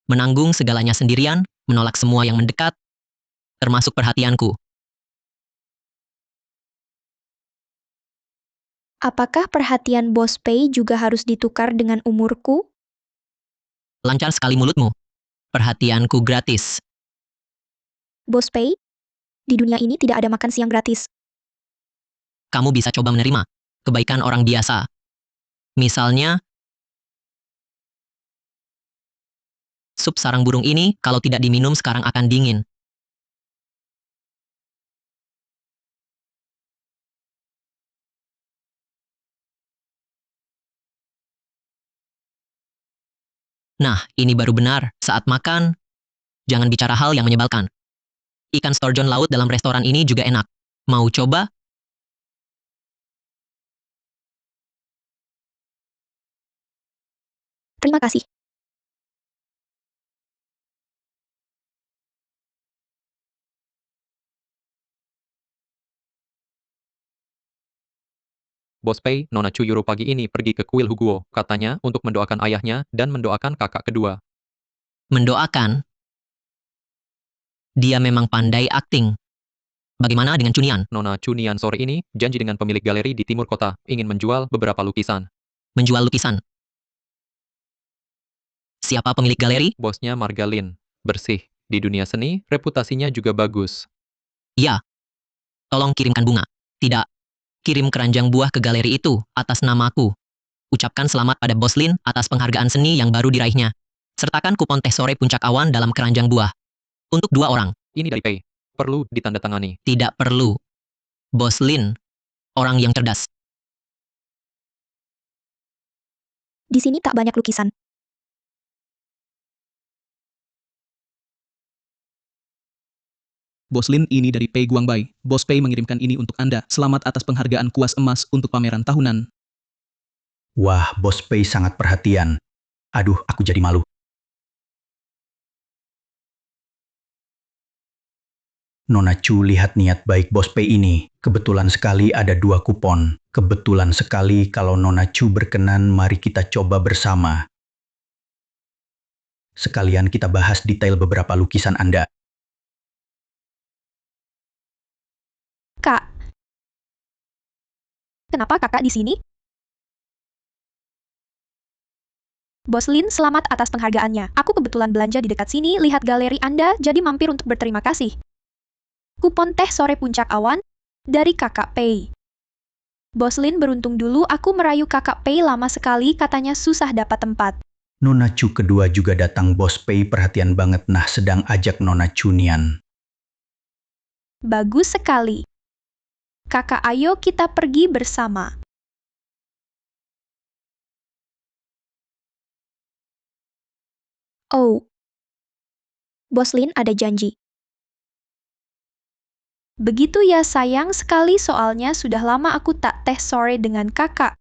Menanggung segalanya sendirian, menolak semua yang mendekat, termasuk perhatianku. Apakah perhatian Bos Pei juga harus ditukar dengan umurku? Lancar sekali mulutmu. Perhatianku gratis. Bos Pei, di dunia ini tidak ada makan siang gratis. Kamu bisa coba menerima kebaikan orang biasa. Misalnya, sup sarang burung ini kalau tidak diminum sekarang akan dingin. Nah, ini baru benar. Saat makan, jangan bicara hal yang menyebalkan. Ikan sturgeon laut dalam restoran ini juga enak. Mau coba? Terima kasih. Bos Pei, Nona Chuyuro pagi ini pergi ke kuil Huguo, katanya untuk mendoakan ayahnya dan mendoakan kakak kedua. Mendoakan. Dia memang pandai akting. Bagaimana dengan Chunian? Nona Chunian sore ini janji dengan pemilik galeri di timur kota, ingin menjual beberapa lukisan. Menjual lukisan. Siapa pemilik galeri? Bosnya Margalin. Bersih. Di dunia seni, reputasinya juga bagus. Iya. Tolong kirimkan bunga. Tidak. Kirim keranjang buah ke galeri itu, atas namaku. Ucapkan selamat pada Bos Lin atas penghargaan seni yang baru diraihnya. Sertakan kupon teh sore puncak awan dalam keranjang buah. Untuk 2 orang. Ini dari Pei. Perlu ditandatangani. Tidak perlu. Bos Lin. Orang yang cerdas. Di sini tak banyak lukisan. Bos Lin, ini dari Pei Guangbai. Bos Pei mengirimkan ini untuk Anda. Selamat atas penghargaan kuas emas untuk pameran tahunan. Wah, Bos Pei sangat perhatian. Aduh, aku jadi malu. Nona Chu, lihat niat baik Bos Pei ini. Kebetulan sekali ada 2 kupon. Kebetulan sekali kalau Nona Chu berkenan, mari kita coba bersama. Sekalian kita bahas detail beberapa lukisan Anda. Kak. Kenapa kakak di sini? Bos Lin, selamat atas penghargaannya. Aku kebetulan belanja di dekat sini, lihat galeri Anda, jadi mampir untuk berterima kasih. Kupon teh sore puncak awan dari kakak Pei. Bos Lin, beruntung dulu aku merayu kakak Pei lama sekali, katanya susah dapat tempat. Nona Chu kedua juga datang. Bos Pei perhatian banget, nah sedang ajak Nona Chunian. Bagus sekali. Kakak, ayo kita pergi bersama. Oh. Bos Lin ada janji. Begitu ya sayang sekali, soalnya sudah lama aku tak teh sore dengan kakak.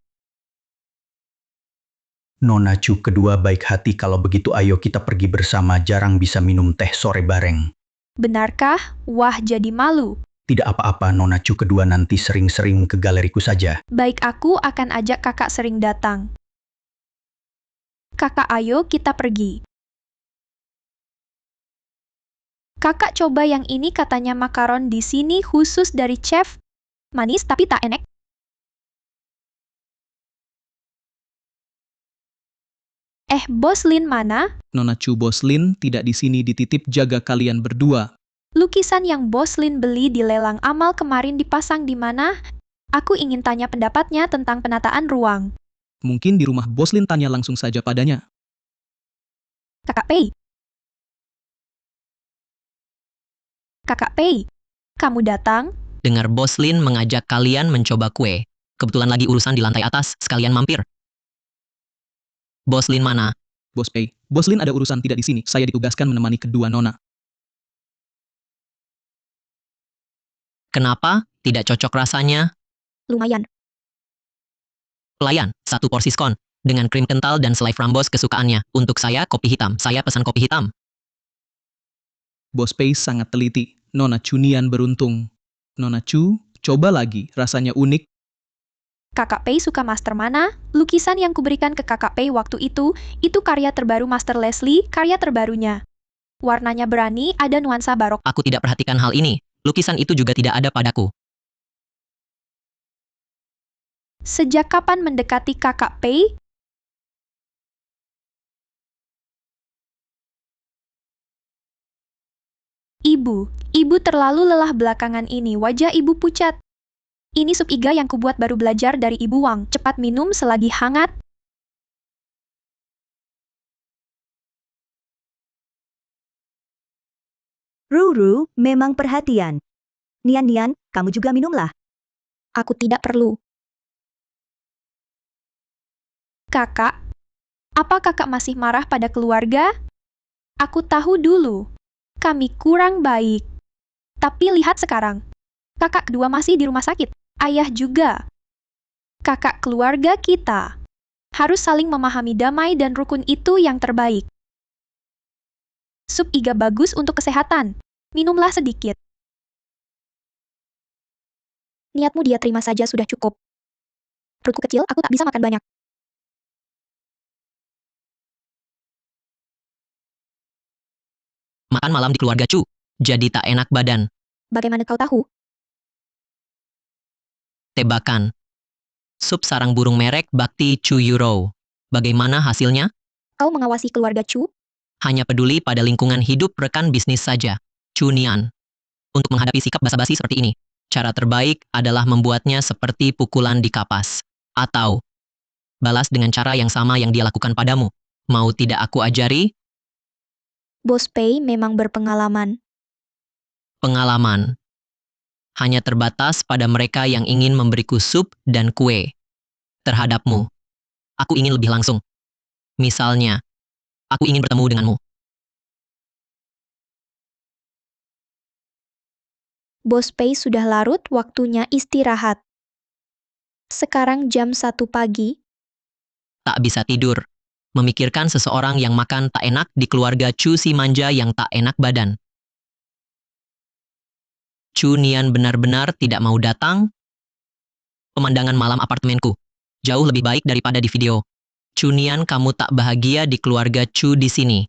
Nona Chu kedua baik hati, kalau begitu ayo kita pergi bersama, jarang bisa minum teh sore bareng. Benarkah? Wah, jadi malu. Tidak apa-apa, Nona Chu kedua nanti sering-sering ke galeriku saja. Baik, aku akan ajak kakak sering datang. Kakak, ayo kita pergi. Kakak coba yang ini, katanya makaron di sini khusus dari chef. Manis tapi tak enak. Bos Lin mana? Nona Chu, Bos Lin tidak di sini, dititip jaga kalian berdua. Lukisan yang Bos Lin beli di lelang amal kemarin dipasang di mana? Aku ingin tanya pendapatnya tentang penataan ruang. Mungkin di rumah Bos Lin, tanya langsung saja padanya. Kakak Pei. Kakak Pei, kamu datang? Dengar Bos Lin mengajak kalian mencoba kue. Kebetulan lagi urusan di lantai atas, sekalian mampir. Bos Lin mana? Bos Pei. Bos Lin ada urusan tidak di sini. Saya ditugaskan menemani kedua nona. Kenapa? Tidak cocok rasanya? Lumayan. Pelayan, 1 porsi scone. Dengan krim kental dan selai frambos kesukaannya. Untuk saya, kopi hitam. Saya pesan kopi hitam. Bos Pei sangat teliti. Nona Chunian beruntung. Nona Chu, coba lagi. Rasanya unik. Kakak Pei suka master mana? Lukisan yang kuberikan ke Kakak Pei waktu itu karya terbaru Master Leslie, karya terbarunya. Warnanya berani, ada nuansa barok. Aku tidak perhatikan hal ini. Lukisan itu juga tidak ada padaku. Sejak kapan mendekati Kakak Pei? Ibu terlalu lelah belakangan ini, wajah ibu pucat. Ini sup iga yang kubuat baru belajar dari Ibu Wang. Cepat minum selagi hangat. Ruru memang perhatian. Nian, kamu juga minumlah. Aku tidak perlu. Kakak, apa kakak masih marah pada keluarga? Aku tahu dulu, kami kurang baik. Tapi lihat sekarang, kakak kedua masih di rumah sakit, ayah juga. Kakak keluarga kita harus saling memahami, damai dan rukun itu yang terbaik. Sup iga bagus untuk kesehatan. Minumlah sedikit. Niatmu dia terima saja sudah cukup. Perutku kecil, aku tak bisa makan banyak. Makan malam di keluarga Chu, jadi tak enak badan. Bagaimana kau tahu? Tebakan. Sup sarang burung merek Bakti Chu Euro. Bagaimana hasilnya? Kau mengawasi keluarga Chu? Hanya peduli pada lingkungan hidup rekan bisnis saja. Chu Nian. Untuk menghadapi sikap basa-basi seperti ini, cara terbaik adalah membuatnya seperti pukulan di kapas. Atau, balas dengan cara yang sama yang dia lakukan padamu. Mau tidak aku ajari? Bos Pei memang berpengalaman. Pengalaman. Hanya terbatas pada mereka yang ingin memberiku sup dan kue. Terhadapmu, aku ingin lebih langsung. Misalnya, aku ingin bertemu denganmu. Bos Pei sudah larut, waktunya istirahat. Sekarang jam 1 pagi. Tak bisa tidur. Memikirkan seseorang yang makan tak enak di keluarga Chu si manja yang tak enak badan. Chu Nian benar-benar tidak mau datang. Pemandangan malam apartemenku jauh lebih baik daripada di video. Chu Nian, kamu tak bahagia di keluarga Chu di sini.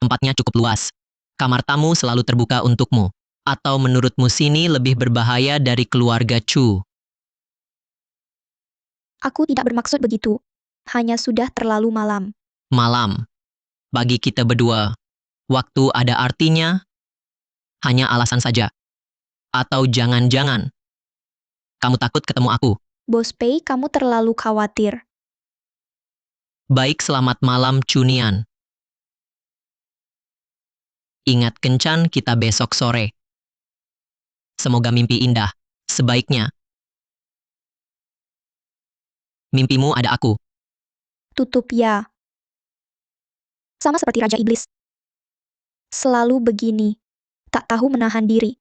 Tempatnya cukup luas. Kamar tamu selalu terbuka untukmu. Atau menurutmu sini lebih berbahaya dari keluarga Chu? Aku tidak bermaksud begitu. Hanya sudah terlalu malam. Malam. Bagi kita berdua, waktu ada artinya, hanya alasan saja. Atau jangan-jangan, kamu takut ketemu aku. Bos Pei, kamu terlalu khawatir. Baik, selamat malam Chu Nian. Ingat kencan kita besok sore. Semoga mimpi indah. Sebaiknya, mimpimu ada aku. Tutup ya. Sama seperti Raja Iblis. Selalu begini. Tak tahu menahan diri.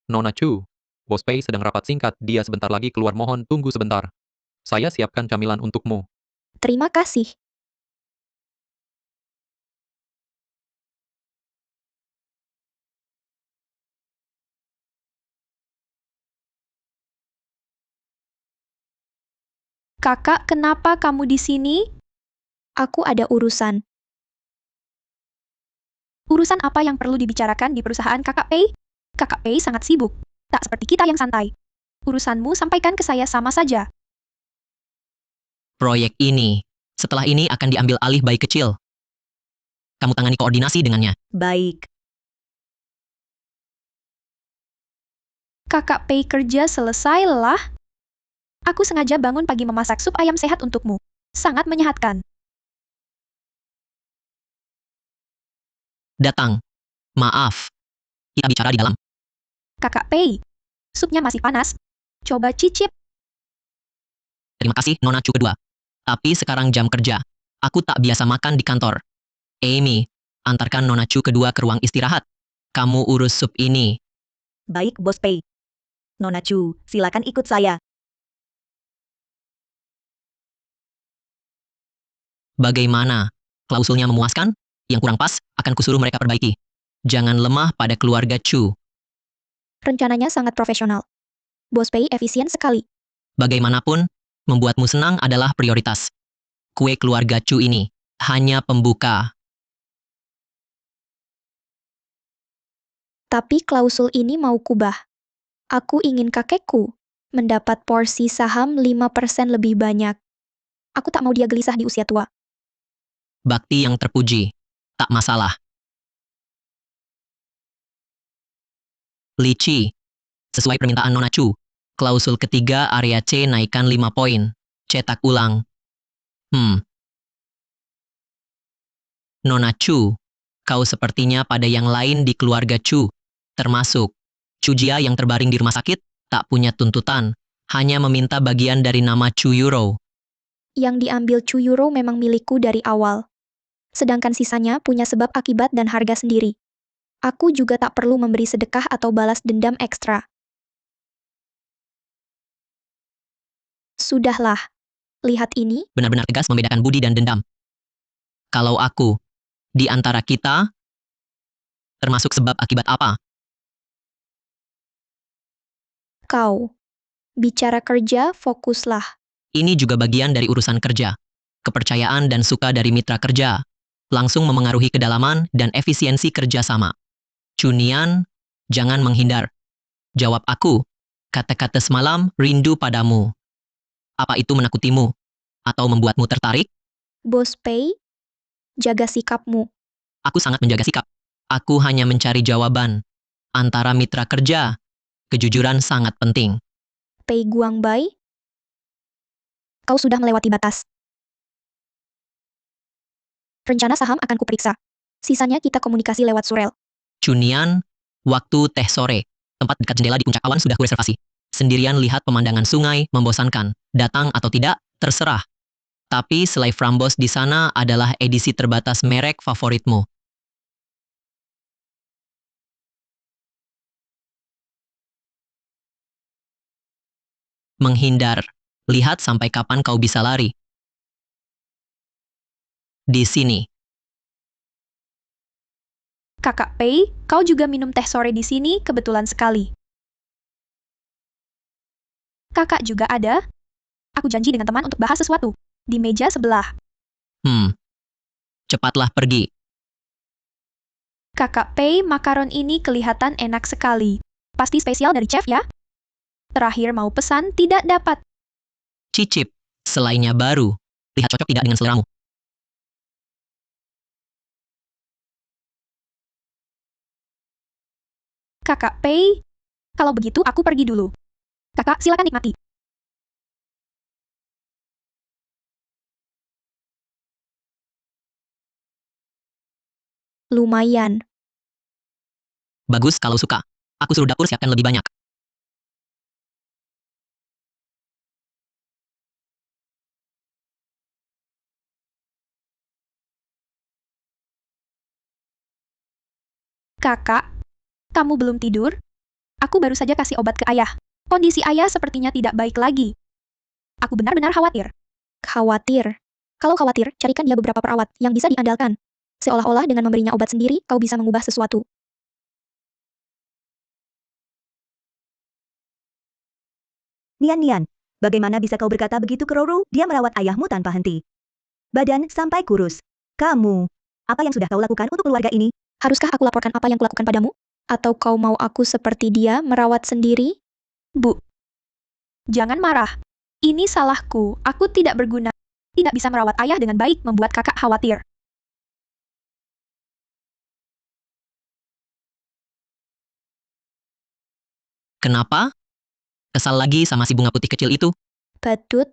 Nona Chu, Bos Pei sedang rapat singkat, dia sebentar lagi keluar, mohon tunggu sebentar. Saya siapkan camilan untukmu. Terima kasih. Kakak, kenapa kamu di sini? Aku ada urusan. Urusan apa yang perlu dibicarakan di perusahaan Kakak Pei? Kakak Pei sangat sibuk. Tak seperti kita yang santai. Urusanmu sampaikan ke saya sama saja. Proyek ini, setelah ini akan diambil alih bayi kecil. Kamu tangani koordinasi dengannya. Baik. Kakak Pei kerja selesai lelah. Aku sengaja bangun pagi memasak sup ayam sehat untukmu. Sangat menyehatkan. Datang. Maaf. Kita bicara di dalam. Kakak Pei, supnya masih panas. Coba cicip. Terima kasih, Nona Chu kedua. Tapi sekarang jam kerja. Aku tak biasa makan di kantor. Amy, antarkan Nona Chu kedua ke ruang istirahat. Kamu urus sup ini. Baik, Bos Pei. Nona Chu, silakan ikut saya. Bagaimana? Klausulnya memuaskan? Yang kurang pas, akan kusuruh mereka perbaiki. Jangan lemah pada keluarga Chu. Rencananya sangat profesional. Bos Pei efisien sekali. Bagaimanapun, membuatmu senang adalah prioritas. Kue keluarga Chu ini hanya pembuka. Tapi klausul ini mau kubah. Aku ingin kakekku mendapat porsi saham 5% lebih banyak. Aku tak mau dia gelisah di usia tua. Bakti yang terpuji. Tak masalah. Li Qi. Sesuai permintaan Nona Chu, klausul ketiga area C naikkan 5 poin. Cetak ulang. Nona Chu, kau sepertinya pada yang lain di keluarga Chu, termasuk Chu Jia yang terbaring di rumah sakit, tak punya tuntutan, hanya meminta bagian dari nama Chu Yuro. Yang diambil Chu Yuro memang milikku dari awal. Sedangkan sisanya punya sebab akibat dan harga sendiri. Aku juga tak perlu memberi sedekah atau balas dendam ekstra. Sudahlah. Lihat ini. Benar-benar tegas membedakan budi dan dendam. Kalau aku, di antara kita, termasuk sebab akibat apa? Kau. Bicara kerja, fokuslah. Ini juga bagian dari urusan kerja. Kepercayaan dan suka dari mitra kerja langsung memengaruhi kedalaman dan efisiensi kerjasama. Cunian, jangan menghindar. Jawab aku. Kata-kata semalam rindu padamu. Apa itu menakutimu? Atau membuatmu tertarik? Bos Pei, jaga sikapmu. Aku sangat menjaga sikap. Aku hanya mencari jawaban. Antara mitra kerja, kejujuran sangat penting. Pei Guangbai, kau sudah melewati batas. Rencana saham akan kuperiksa. Sisanya kita komunikasi lewat surel. Cunian, waktu teh sore. Tempat dekat jendela di puncak awan sudah kureservasi. Sendirian lihat pemandangan sungai membosankan. Datang atau tidak, terserah. Tapi selai Frambos di sana adalah edisi terbatas merek favoritmu. Menghindar. Lihat sampai kapan kau bisa lari. Di sini. Kakak Pei, kau juga minum teh sore di sini kebetulan sekali. Kakak juga ada? Aku janji dengan teman untuk bahas sesuatu. Di meja sebelah. Cepatlah pergi. Kakak Pei, makaron ini kelihatan enak sekali. Pasti spesial dari chef ya? Terakhir mau pesan tidak dapat. Cicip. Selainya baru. Lihat cocok tidak dengan seleramu. Kakak Pei, kalau begitu aku pergi dulu. Kakak, silakan nikmati. Lumayan. Bagus kalau suka. Aku suruh dapur siapkan lebih banyak. Kakak, kamu belum tidur? Aku baru saja kasih obat ke ayah. Kondisi ayah sepertinya tidak baik lagi. Aku benar-benar khawatir. Khawatir. Kalau khawatir, carikan dia beberapa perawat yang bisa diandalkan. Seolah-olah dengan memberinya obat sendiri, kau bisa mengubah sesuatu. Nian, bagaimana bisa kau berkata begitu ke Roro? Dia merawat ayahmu tanpa henti. Badan sampai kurus. Kamu, apa yang sudah kau lakukan untuk keluarga ini? Haruskah aku laporkan apa yang kulakukan padamu? Atau kau mau aku seperti dia merawat sendiri? Bu, jangan marah. Ini salahku. Aku tidak berguna. Tidak bisa merawat ayah dengan baik membuat kakak khawatir. Kenapa? Kesal lagi sama si bunga putih kecil itu? Badut.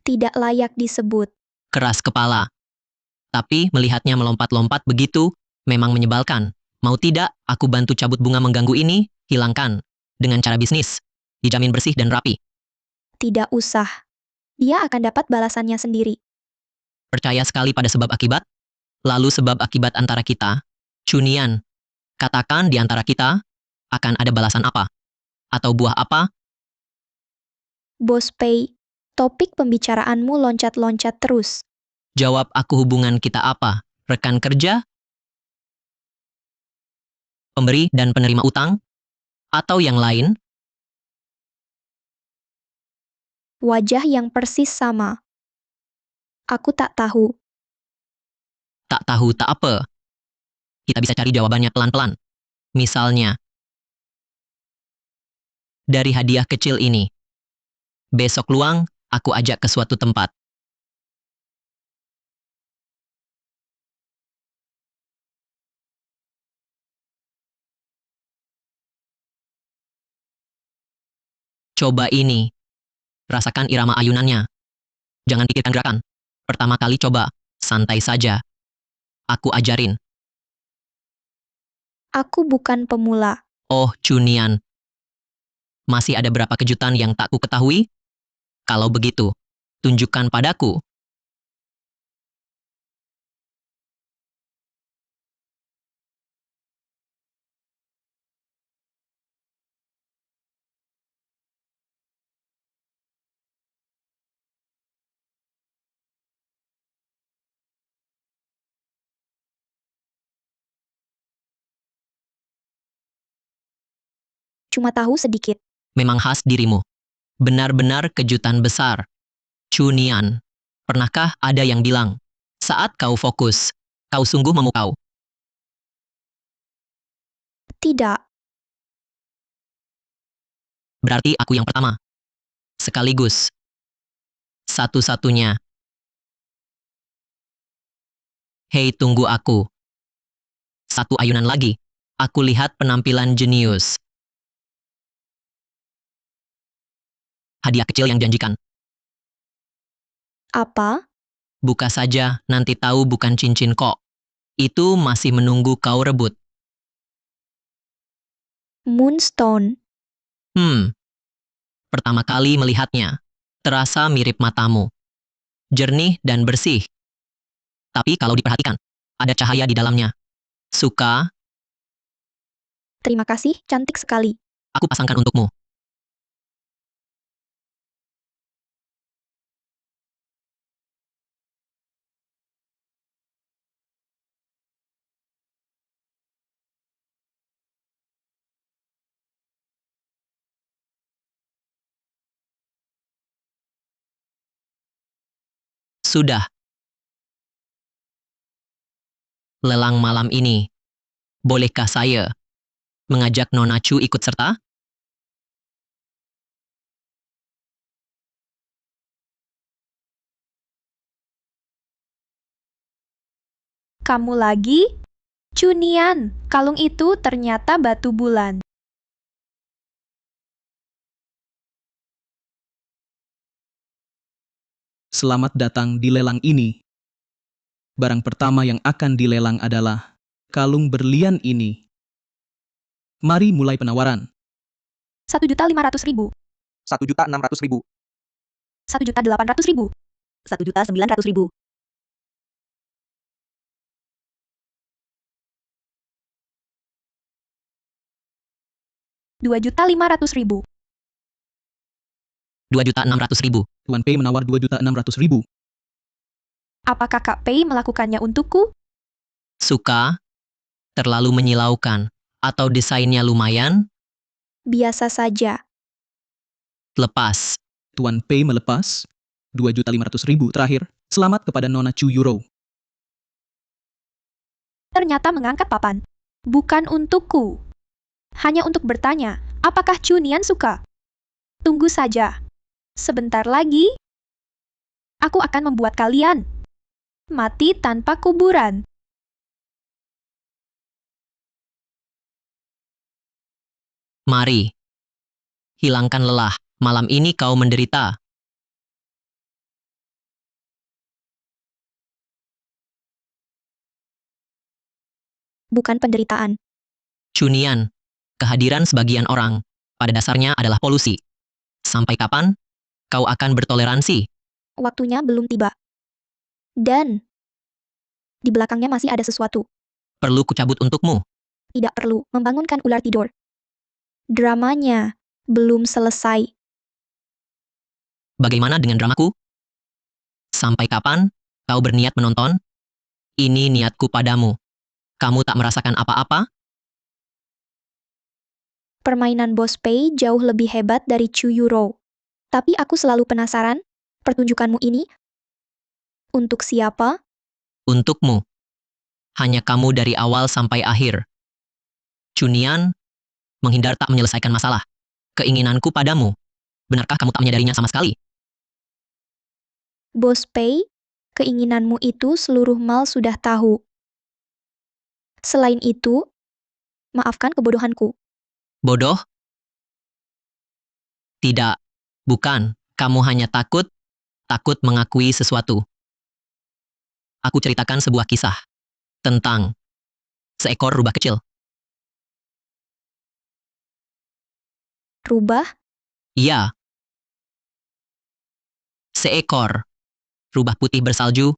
Tidak layak disebut. Keras kepala. Tapi melihatnya melompat-lompat begitu, memang menyebalkan. Mau tidak, aku bantu cabut bunga mengganggu ini, hilangkan. Dengan cara bisnis. Dijamin bersih dan rapi. Tidak usah. Dia akan dapat balasannya sendiri. Percaya sekali pada sebab akibat? Lalu sebab akibat antara kita? Cunian. Katakan di antara kita, akan ada balasan apa? Atau buah apa? Bos Pei, topik pembicaraanmu loncat-loncat terus. Jawab aku hubungan kita apa? Rekan kerja? Pemberi dan penerima utang? Atau yang lain? Wajah yang persis sama. Aku tak tahu. Tak tahu tak apa. Kita bisa cari jawabannya pelan-pelan. Misalnya, dari hadiah kecil ini. Besok luang, aku ajak ke suatu tempat. Coba ini. Rasakan irama ayunannya. Jangan pikirkan gerakan. Pertama kali coba, santai saja. Aku ajarin. Aku bukan pemula. Oh, Chunian. Masih ada berapa kejutan yang tak ku ketahui? Kalau begitu, tunjukkan padaku. Cuma tahu sedikit. Memang khas dirimu. Benar-benar kejutan besar. Chunian, pernahkah ada yang bilang, saat kau fokus, kau sungguh memukau? Tidak. Berarti aku yang pertama. Sekaligus. Satu-satunya. Hei, tunggu aku. Satu ayunan lagi. Aku lihat penampilan jenius. Hadiah kecil yang janjikan. Apa? Buka saja, nanti tahu bukan cincin kok. Itu masih menunggu kau rebut. Moonstone. Pertama kali melihatnya. Terasa mirip matamu. Jernih dan bersih. Tapi kalau diperhatikan, ada cahaya di dalamnya. Suka? Terima kasih, cantik sekali. Aku pasangkan untukmu. Sudah. Lelang malam ini. Bolehkah saya mengajak Nona Chu ikut serta? Kamu lagi? Chunian, kalung itu ternyata batu bulan. Selamat datang di lelang ini. Barang pertama yang akan dilelang adalah kalung berlian ini. Mari mulai penawaran. 1.500.000. 1.600.000. 1.800.000. 1.900.000. 2.500.000. 2.600.000. Tuan Pei menawar 2.600.000. Apakah Kak Pei melakukannya untukku? Suka? Terlalu menyilaukan? Atau desainnya lumayan? Biasa saja. Lepas. Tuan Pei melepas 2.500.000 terakhir. Selamat kepada Nona Chu Euro. Ternyata mengangkat papan. Bukan untukku. Hanya untuk bertanya, apakah Chunian suka? Tunggu saja. Sebentar lagi, aku akan membuat kalian mati tanpa kuburan. Mari. Hilangkan lelah. Malam ini kau menderita. Bukan penderitaan. Chunian. Kehadiran sebagian orang, pada dasarnya adalah polusi. Sampai kapan kau akan bertoleransi? Waktunya belum tiba. Dan di belakangnya masih ada sesuatu. Perlu kucabut untukmu. Tidak perlu membangunkan ular tidur. Dramanya belum selesai. Bagaimana dengan dramaku? Sampai kapan kau berniat menonton? Ini niatku padamu. Kamu tak merasakan apa-apa? Permainan Boss Pei jauh lebih hebat dari Chu Yuro. Tapi aku selalu penasaran, pertunjukanmu ini untuk siapa? Untukmu. Hanya kamu dari awal sampai akhir. Chunian, menghindar tak menyelesaikan masalah. Keinginanku padamu. Benarkah kamu tak menyadarinya sama sekali? Boss Pei, keinginanmu itu seluruh mal sudah tahu. Selain itu, maafkan kebodohanku. Bodoh? Tidak. Bukan. Kamu hanya takut mengakui sesuatu. Aku ceritakan sebuah kisah tentang seekor rubah kecil. Rubah? Iya. Seekor rubah putih bersalju.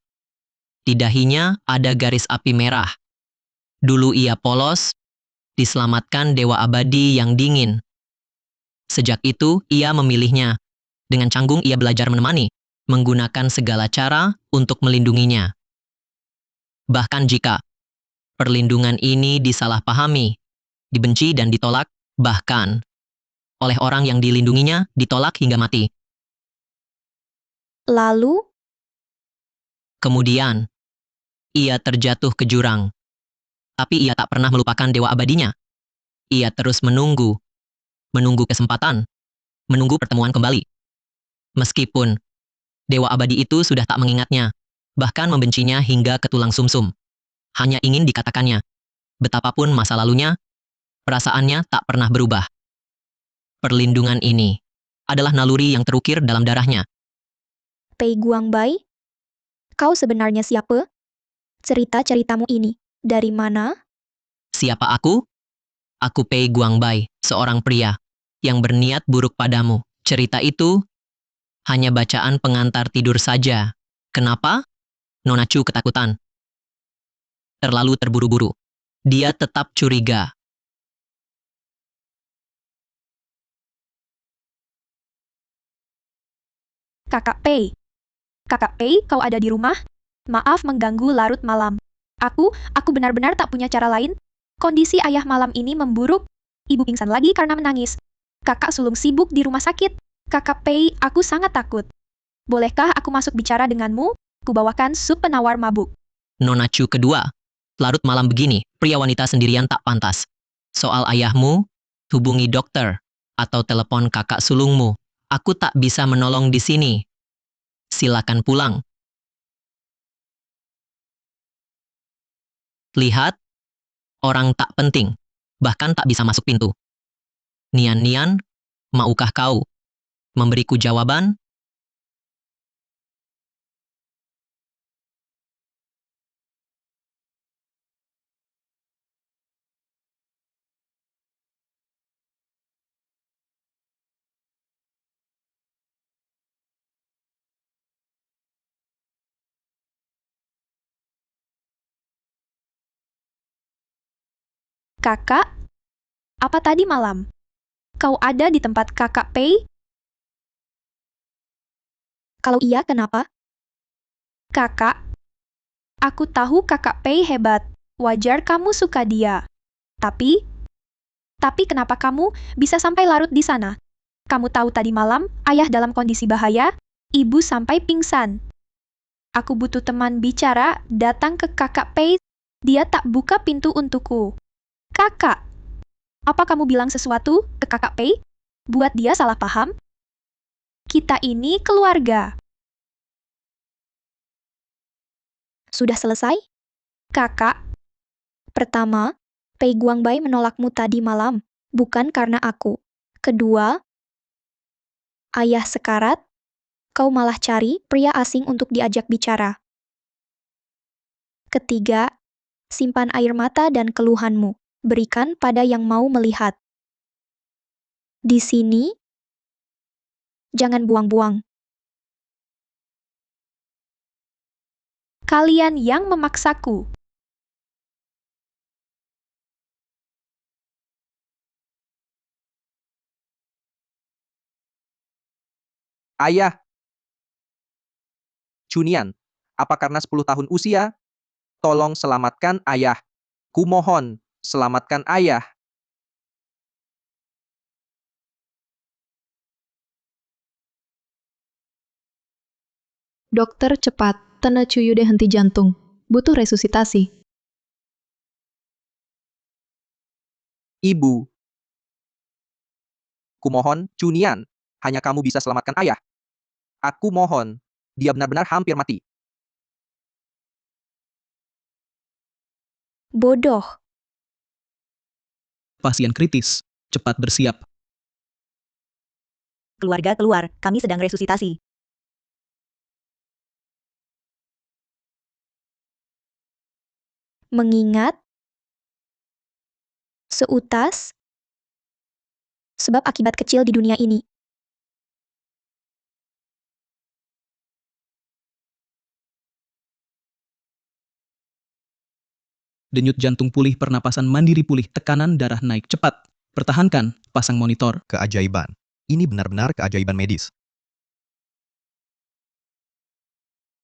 Di dahinya ada garis api merah. Dulu ia polos, diselamatkan dewa abadi yang dingin. Sejak itu, ia memilihnya. Dengan canggung ia belajar menemani, menggunakan segala cara untuk melindunginya. Bahkan jika perlindungan ini disalahpahami, dibenci dan ditolak, bahkan oleh orang yang dilindunginya, ditolak hingga mati. Lalu, Kemudian, ia terjatuh ke jurang. Tapi ia tak pernah melupakan dewa abadinya. Ia terus menunggu kesempatan, menunggu pertemuan kembali. Meskipun dewa abadi itu sudah tak mengingatnya, bahkan membencinya hingga ke tulang sumsum. Hanya ingin dikatakannya. Betapapun masa lalunya, perasaannya tak pernah berubah. Perlindungan ini adalah naluri yang terukir dalam darahnya. Pei Guangbai, kau sebenarnya siapa? Cerita-ceritamu ini, dari mana? Siapa aku? Aku Pei Guangbai, seorang pria yang berniat buruk padamu. Cerita itu hanya bacaan pengantar tidur saja. Kenapa? Nona Chu ketakutan. Terlalu terburu-buru. Dia tetap curiga. Kakak Pei. Kakak Pei, kau ada di rumah? Maaf mengganggu larut malam. Aku benar-benar tak punya cara lain. Kondisi ayah malam ini memburuk. Ibu pingsan lagi karena menangis. Kakak sulung sibuk di rumah sakit. Kakak Pei, aku sangat takut. Bolehkah aku masuk bicara denganmu? Kubawakan sup penawar mabuk. Nona Chu kedua. Larut malam begini, pria wanita sendirian tak pantas. Soal ayahmu, hubungi dokter atau telepon kakak sulungmu. Aku tak bisa menolong di sini. Silakan pulang. Lihat, orang tak penting, bahkan tak bisa masuk pintu. Nian-Nian, maukah kau memberiku jawaban? Kakak? Apa tadi malam? Kau ada di tempat kakak Pei? Kalau iya, kenapa? Kakak? Aku tahu kakak Pei hebat. Wajar kamu suka dia. Tapi kenapa kamu bisa sampai larut di sana? Kamu tahu tadi malam, ayah dalam kondisi bahaya, ibu sampai pingsan. Aku butuh teman bicara, datang ke kakak Pei. Dia tak buka pintu untukku. Kakak, apa kamu bilang sesuatu ke kakak Pei? Buat dia salah paham? Kita ini keluarga. Sudah selesai? Kakak, Pertama, Pei Guangbai menolakmu tadi malam, bukan karena aku. Kedua, ayah sekarat, kau malah cari pria asing untuk diajak bicara. Ketiga, simpan air mata dan keluhanmu, berikan pada yang mau melihat. Di sini, jangan buang-buang. kalian yang memaksaku. Ayah. Chunian, apa karena 10 tahun usia? Tolong selamatkan ayah. Kumohon, selamatkan ayah. Dokter, cepat. Tanda Chuyude henti jantung. Butuh resusitasi. Ibu. Kumohon, Chunian. Hanya kamu bisa selamatkan ayah. Aku mohon. Dia benar-benar hampir mati. Bodoh. Pasien kritis. Cepat bersiap. Keluarga keluar, kami sedang resusitasi. Mengingat seutas sebab akibat kecil di dunia ini. Denyut jantung pulih, pernapasan mandiri pulih, tekanan darah naik cepat. Pertahankan, pasang monitor. Keajaiban. Ini benar-benar keajaiban medis.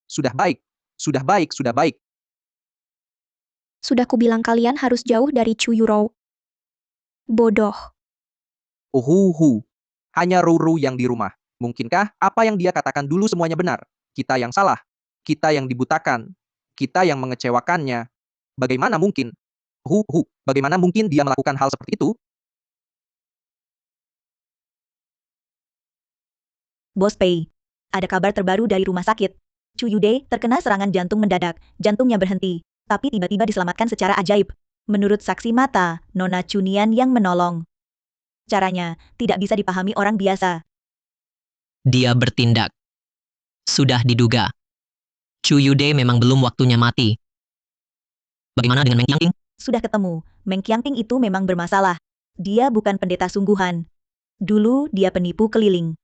Sudah baik. Sudah baik, sudah baik. Sudah kubilang kalian harus jauh dari Chuyuro. Bodoh. Uhuhu. Hanya Ruru yang di rumah. Mungkinkah apa yang dia katakan dulu semuanya benar? Kita yang salah. Kita yang dibutakan. Kita yang mengecewakannya. Bagaimana mungkin? Bagaimana mungkin dia melakukan hal seperti itu? Bos Pei, ada kabar terbaru dari rumah sakit. Chuyude terkena serangan jantung mendadak, jantungnya berhenti, tapi tiba-tiba diselamatkan secara ajaib. Menurut saksi mata, Nona Chunian yang menolong. Caranya tidak bisa dipahami orang biasa. Dia bertindak. Sudah diduga. Chuyude memang belum waktunya mati. Bagaimana dengan Meng Qiangping? Sudah ketemu, Meng Qiangping itu memang bermasalah. Dia bukan pendeta sungguhan. Dulu dia penipu keliling.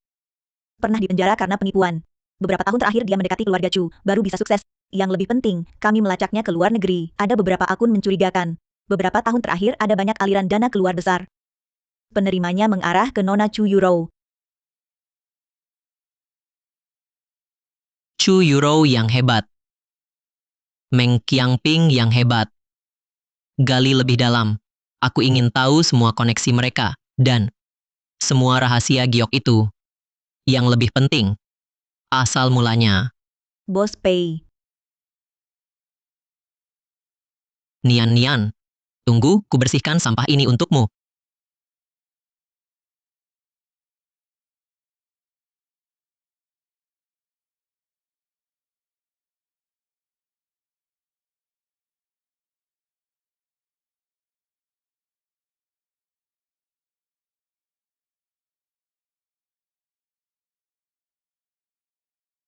Pernah dipenjara karena penipuan. Beberapa tahun terakhir dia mendekati keluarga Chu, baru bisa sukses. Yang lebih penting, kami melacaknya ke luar negeri. Ada beberapa akun mencurigakan. Beberapa tahun terakhir ada banyak aliran dana keluar besar. Penerimanya mengarah ke Nona Chuyuro. Chuyuro yang hebat. Meng Qiangping yang hebat. Gali lebih dalam. Aku ingin tahu semua koneksi mereka, dan semua rahasia giok itu. Yang lebih penting, asal mulanya. Bos Pei. Nian, tunggu, ku bersihkan sampah ini untukmu.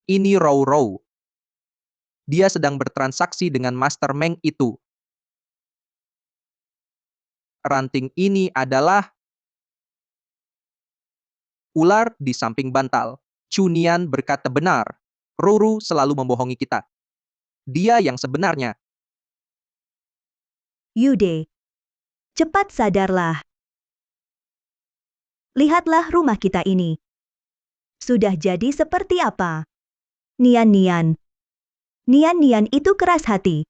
Ini Row. Dia sedang bertransaksi dengan Master Meng itu. Ranting ini adalah ular di samping bantal. Chunian berkata benar. Ruru selalu membohongi kita. Dia yang sebenarnya. Yude. Cepat sadarlah. Lihatlah rumah kita ini. Sudah jadi seperti apa? Nian itu keras hati.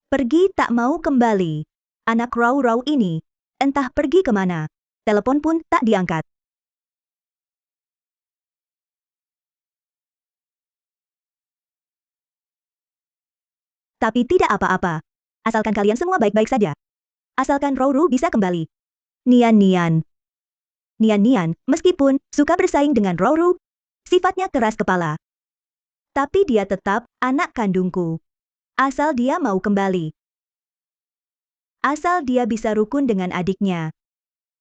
Pergi tak mau kembali. Anak Rau ini, entah pergi kemana. Telepon pun tak diangkat. Tapi tidak apa-apa. Asalkan kalian semua baik-baik saja. Asalkan Rou bisa kembali. Nian, meskipun suka bersaing dengan Rou, sifatnya keras kepala. Tapi dia tetap anak kandungku. Asal dia mau kembali. Asal dia bisa rukun dengan adiknya.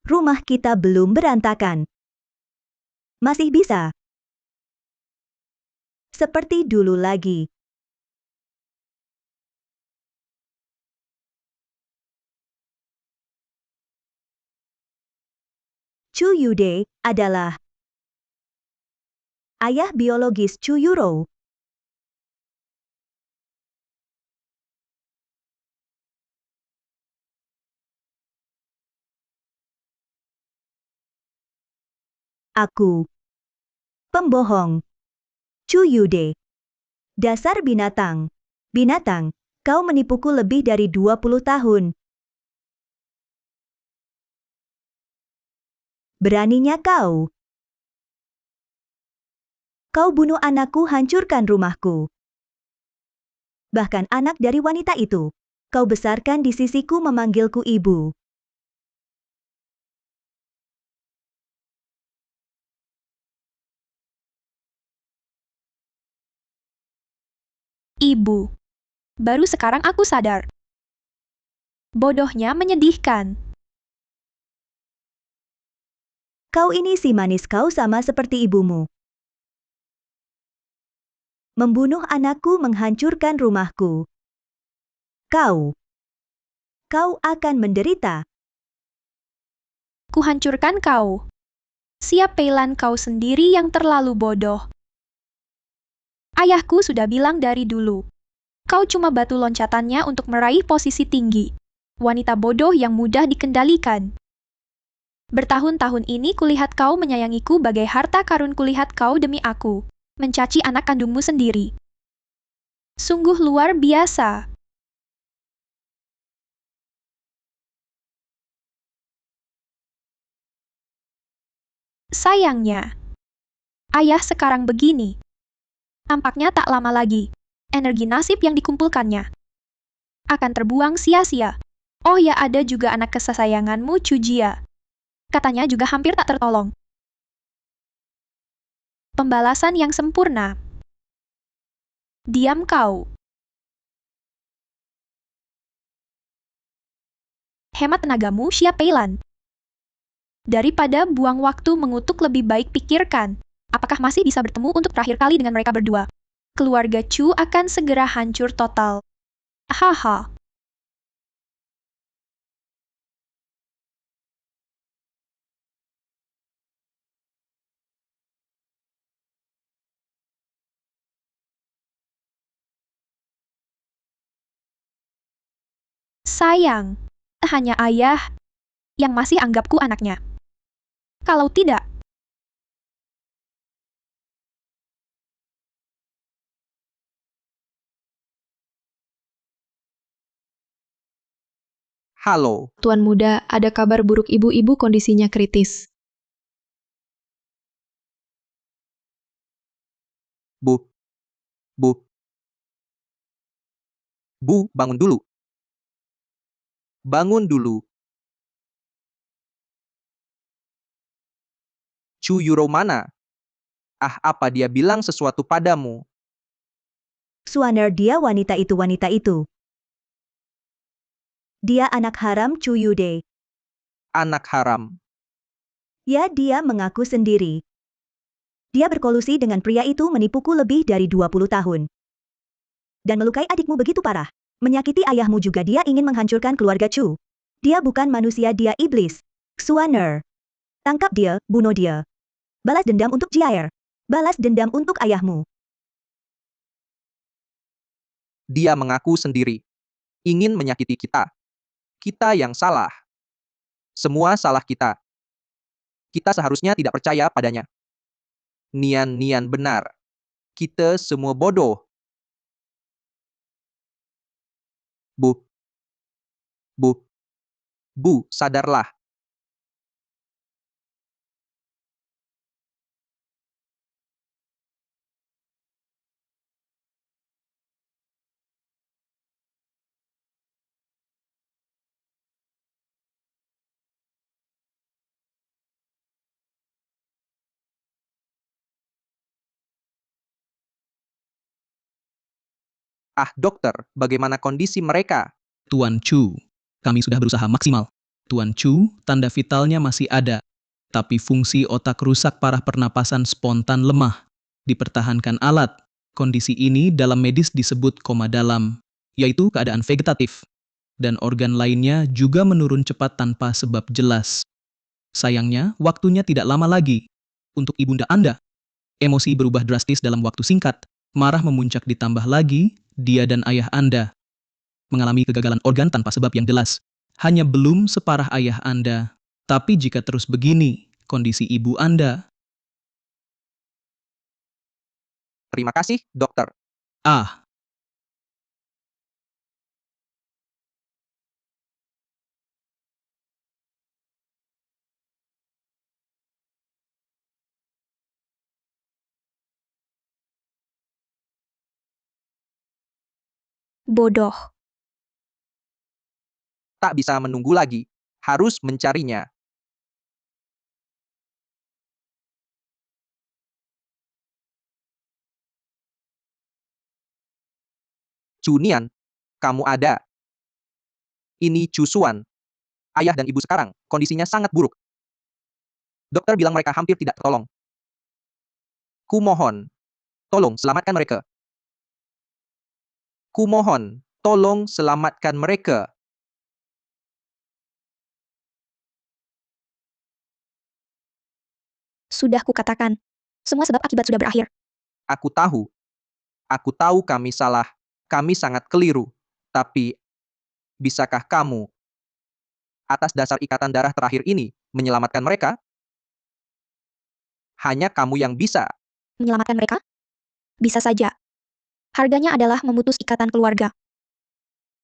Rumah kita belum berantakan. Masih bisa. Seperti dulu lagi. Chuyude adalah ayah biologis Chuyuro. Aku. Pembohong. Chuyude. Dasar binatang. Binatang, kau menipuku lebih dari 20 tahun. Beraninya kau. Kau bunuh anakku, hancurkan rumahku. Bahkan anak dari wanita itu. Kau besarkan di sisiku, memanggilku ibu. Ibu. Baru sekarang aku sadar. Bodohnya menyedihkan. Kau ini si manis, kau sama seperti ibumu. Membunuh anakku, menghancurkan rumahku. Kau akan menderita. Kuhancurkan kau. Siap Peilan, kau sendiri yang terlalu bodoh. Ayahku sudah bilang dari dulu. Kau cuma batu loncatannya untuk meraih posisi tinggi. Wanita bodoh yang mudah dikendalikan. Bertahun-tahun ini kulihat kau menyayangiku bagai harta karun, kulihat kau demi aku mencaci anak kandungmu sendiri. Sungguh luar biasa. Sayangnya, ayah sekarang begini. Tampaknya tak lama lagi, energi nasib yang dikumpulkannya akan terbuang sia-sia. Oh ya, ada juga anak kesayanganmu, Chujia. Katanya juga hampir tak tertolong. Pembalasan yang sempurna. Diam kau. Hemat tenagamu, Xia Peilan. Daripada buang waktu mengutuk, lebih baik pikirkan, apakah masih bisa bertemu untuk terakhir kali dengan mereka berdua. Keluarga Chu akan segera hancur total. Haha. Sayang, hanya ayah yang masih anggapku anaknya. Kalau tidak, Halo, Tuan muda, ada kabar buruk, ibu-ibu kondisinya kritis. Bu. Bu. Bu, bangun dulu. Bangun dulu. Chu Yuro mana? Ah, apa dia bilang sesuatu padamu? Suaner, dia wanita itu. Dia anak haram Chu Yude. Anak haram. Ya, dia mengaku sendiri. Dia berkolusi dengan pria itu, menipuku lebih dari 20 tahun. Dan melukai adikmu begitu parah. Menyakiti ayahmu juga. Dia ingin menghancurkan keluarga Chu. Dia bukan manusia, dia iblis. Suaner. Tangkap dia, bunuh dia. Balas dendam untuk Jiaer. Balas dendam untuk ayahmu. Dia mengaku sendiri. Ingin menyakiti kita. Kita yang salah. Semua salah kita. Kita seharusnya tidak percaya padanya. Nian benar. Kita semua bodoh. Bu. Bu. Bu, sadarlah. Ah, dokter, bagaimana kondisi mereka? Tuan Chu, kami sudah berusaha maksimal. Tuan Chu, tanda vitalnya masih ada, tapi fungsi otak rusak parah, pernapasan spontan lemah. Dipertahankan alat. Kondisi ini dalam medis disebut koma dalam, yaitu keadaan vegetatif. Dan organ lainnya juga menurun cepat tanpa sebab jelas. Sayangnya, waktunya tidak lama lagi. Untuk ibunda Anda, emosi berubah drastis dalam waktu singkat. Marah memuncak, ditambah lagi, dia dan ayah Anda mengalami kegagalan organ tanpa sebab yang jelas. Hanya belum separah ayah Anda. Tapi jika terus begini, kondisi ibu Anda... Terima kasih, dokter. Ah, Bodoh. Tak bisa menunggu lagi. Harus mencarinya. Cunian, kamu ada. Ini Cusuan. Ayah dan ibu sekarang, kondisinya sangat buruk. Dokter bilang mereka hampir tidak tertolong. Kumohon, tolong selamatkan mereka. Kumohon, tolong selamatkan mereka. Sudah kukatakan. Semua sebab akibat sudah berakhir. Aku tahu. Aku tahu kami salah. Kami sangat keliru. Tapi, bisakah kamu, atas dasar ikatan darah terakhir ini, menyelamatkan mereka? Hanya kamu yang bisa. Menyelamatkan mereka? Bisa saja. Harganya adalah memutus ikatan keluarga.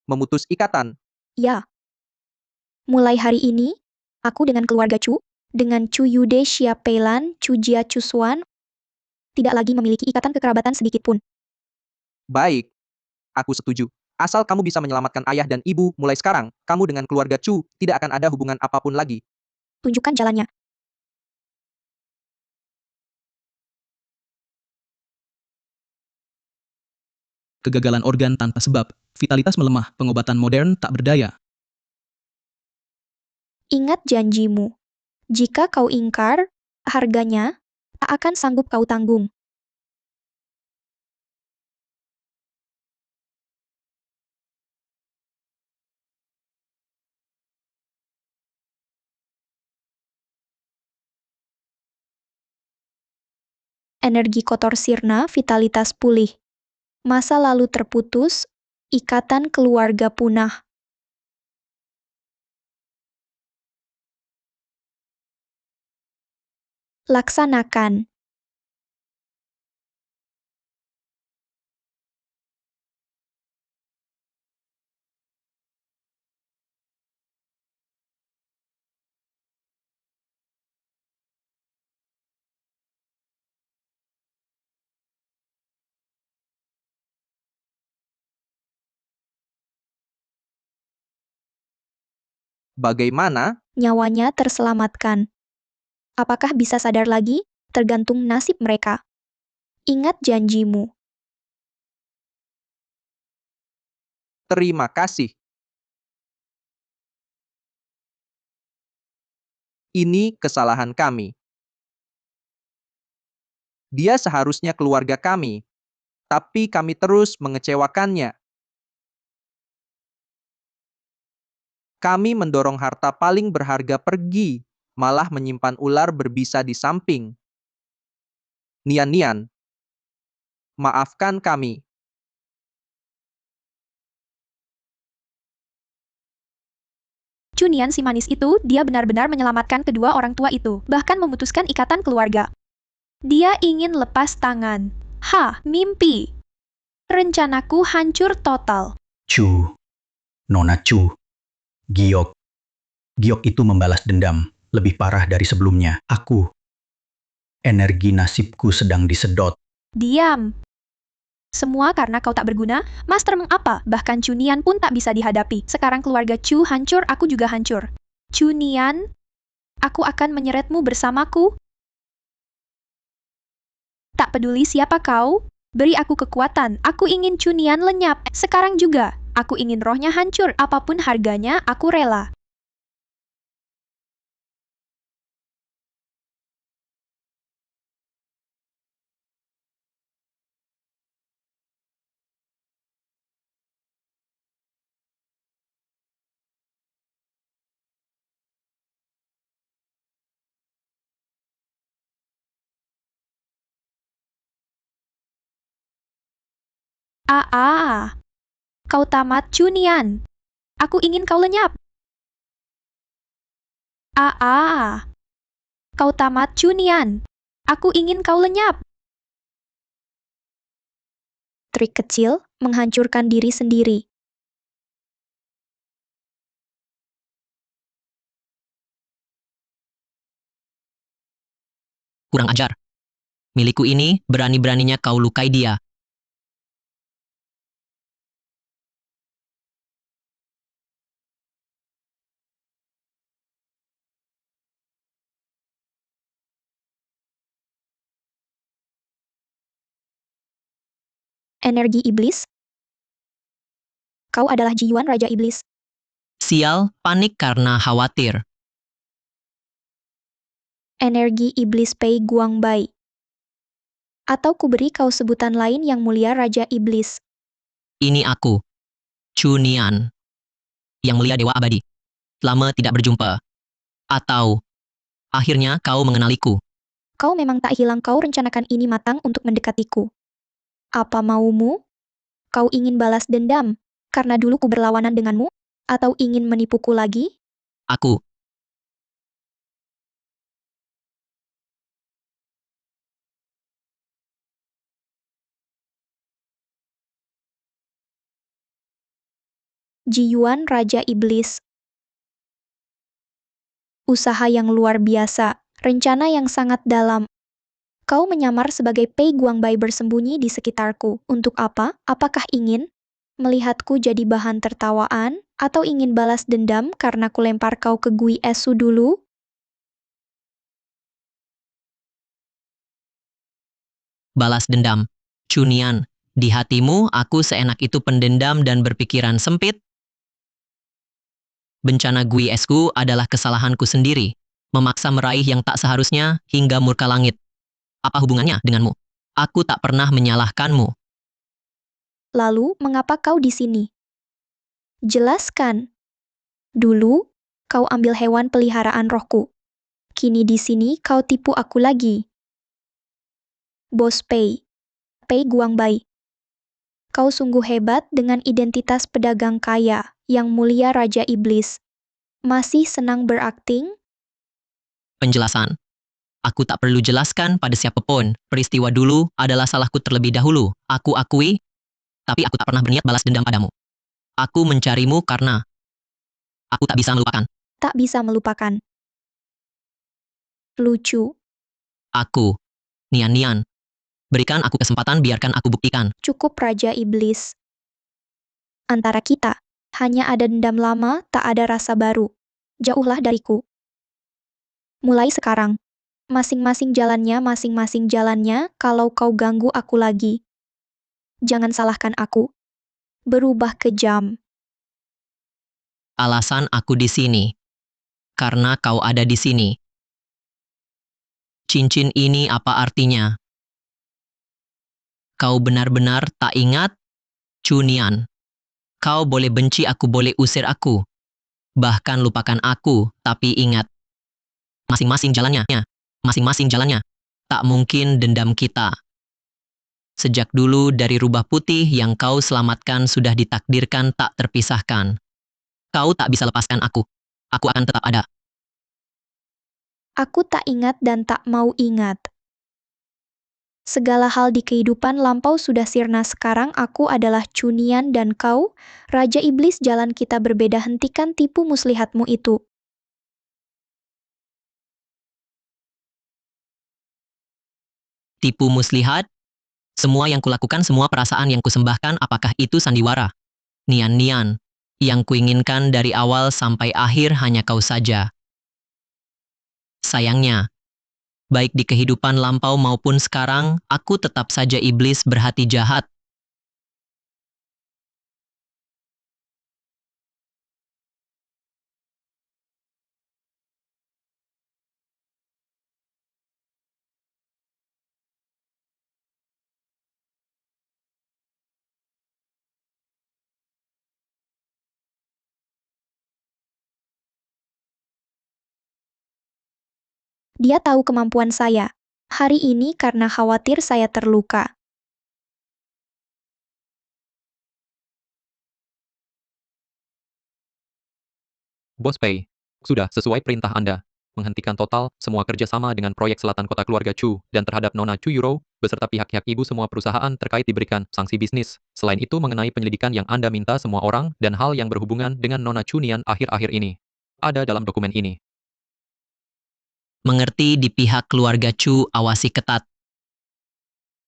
Memutus ikatan. Ya. Mulai hari ini, aku dengan keluarga Chu, dengan Chu Yude Xiaopeilan, Chu Jia Cusuan, tidak lagi memiliki ikatan kekerabatan sedikit pun. Baik. Aku setuju. Asal kamu bisa menyelamatkan ayah dan ibu, mulai sekarang, kamu dengan keluarga Chu tidak akan ada hubungan apapun lagi. Tunjukkan jalannya. Kegagalan organ tanpa sebab, vitalitas melemah, pengobatan modern tak berdaya. Ingat janjimu. Jika kau ingkar, harganya tak akan sanggup kau tanggung. Energi kotor sirna, vitalitas pulih. Masa lalu terputus, ikatan keluarga punah. Laksanakan. Bagaimana? Nyawanya terselamatkan. Apakah bisa sadar lagi? Tergantung nasib mereka. Ingat janjimu. Terima kasih. Ini kesalahan kami. Dia seharusnya keluarga kami, tapi kami terus mengecewakannya. Kami mendorong harta paling berharga pergi, malah menyimpan ular berbisa di samping. Nian-Nian, maafkan kami. Cunian si manis itu, dia benar-benar menyelamatkan kedua orang tua itu, bahkan memutuskan ikatan keluarga. Dia ingin lepas tangan. Mimpi. Rencanaku hancur total. Chu, Nona Chu, Giok. Giok itu membalas dendam, lebih parah dari sebelumnya. Aku. Energi nasibku sedang disedot. Diam. Semua karena kau tak berguna, Master mengapa, bahkan Cunian pun tak bisa dihadapi. Sekarang keluarga Chu hancur, aku juga hancur. Cunian, aku akan menyeretmu bersamaku. Tak peduli siapa kau, beri aku kekuatan. Aku ingin Cunian lenyap. Sekarang juga, aku ingin rohnya hancur. Apapun harganya, aku rela. Kau tamat, Cunian. Aku ingin kau lenyap. Kau tamat, Cunian. Aku ingin kau lenyap. Trik kecil, menghancurkan diri sendiri. Kurang ajar. Milikku ini, berani-beraninya kau lukai dia. Energi iblis? Kau adalah Jiyuan Raja Iblis. Sial, panik karena khawatir. Energi iblis Pei Guangbai. Atau kuberi kau sebutan lain yang mulia Raja Iblis. Ini aku, Chu Nian, yang mulia Dewa Abadi. Lama tidak berjumpa. Atau, akhirnya kau mengenaliku. Kau memang tak hilang kau rencanakan ini matang untuk mendekatiku. Apa maumu? Kau ingin balas dendam, karena dulu ku berlawanan denganmu? Atau ingin menipuku lagi? Aku, Jiyuan Raja Iblis. Usaha yang luar biasa, rencana yang sangat dalam. Kau menyamar sebagai Pei Guangbai bersembunyi di sekitarku. Untuk apa? Apakah ingin melihatku jadi bahan tertawaan? Atau ingin balas dendam karena ku lempar kau ke Gui Esu dulu? balas dendam. Chu Nian, di hatimu aku seenak itu pendendam dan berpikiran sempit? Bencana Gui Esku adalah kesalahanku sendiri. Memaksa meraih yang tak seharusnya hingga murka langit. Apa hubungannya denganmu? Aku tak pernah menyalahkanmu. Lalu, mengapa kau di sini? Jelaskan. Dulu, kau ambil hewan peliharaan rohku. Kini di sini kau tipu aku lagi. Bos Pei. Pei Guangbai. Kau sungguh hebat dengan identitas pedagang kaya, yang mulia Raja Iblis. Masih senang berakting? Penjelasan. Aku tak perlu jelaskan pada siapapun. Peristiwa dulu adalah salahku terlebih dahulu. Aku akui, tapi aku tak pernah berniat balas dendam padamu. Aku mencarimu karena aku tak bisa melupakan. Tak bisa melupakan. Lucu. Aku, Nian. Berikan aku kesempatan, biarkan aku buktikan. Cukup Raja Iblis. Antara kita, hanya ada dendam lama, tak ada rasa baru. Jauhlah dariku. Mulai sekarang, masing-masing jalannya, kalau kau ganggu aku lagi. Jangan salahkan aku. Berubah kejam. Alasan aku di sini. Karena kau ada di sini. Cincin ini apa artinya? Kau benar-benar tak ingat? Chu Nian. Kau boleh benci aku, boleh usir aku. Bahkan lupakan aku, tapi ingat. Masing-masing jalannya. Tak mungkin dendam kita. Sejak dulu dari rubah putih yang kau selamatkan sudah ditakdirkan tak terpisahkan. Kau tak bisa lepaskan aku. Aku akan tetap ada. Aku tak ingat dan tak mau ingat. Segala hal di kehidupan lampau sudah sirna, sekarang aku adalah Chu Nian dan kau, Raja Iblis. Jalan kita berbeda, hentikan tipu muslihatmu itu. Tipu muslihat? Semua yang kulakukan, semua perasaan yang kusembahkan, apakah itu sandiwara? Nian. Yang kuinginkan dari awal sampai akhir hanya kau saja. Sayangnya, baik di kehidupan lampau maupun sekarang, aku tetap saja iblis berhati jahat. Dia tahu kemampuan saya. Hari ini karena khawatir saya terluka. Bos Pei, sudah sesuai perintah Anda. Menghentikan total semua kerjasama dengan proyek Selatan Kota Keluarga Chu dan terhadap Nona Chu Yuro, beserta pihak-pihak ibu semua perusahaan terkait diberikan sanksi bisnis. Selain itu mengenai penyelidikan yang Anda minta semua orang dan hal yang berhubungan dengan Nona Chu Nian akhir-akhir ini. Ada dalam dokumen ini. Mengerti, di pihak keluarga Chu awasi ketat.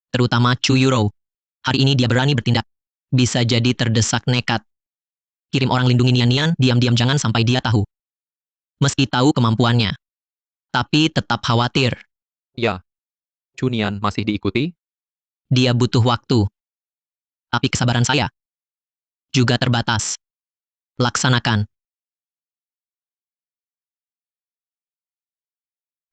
Terutama Chu Yuro. Hari ini dia berani bertindak. Bisa jadi terdesak nekat. Kirim orang lindungi Nian, diam-diam jangan sampai dia tahu. Meski tahu kemampuannya. Tapi tetap khawatir. Ya. Chu Nian masih diikuti? Dia butuh waktu. Tapi kesabaran saya juga terbatas. Laksanakan.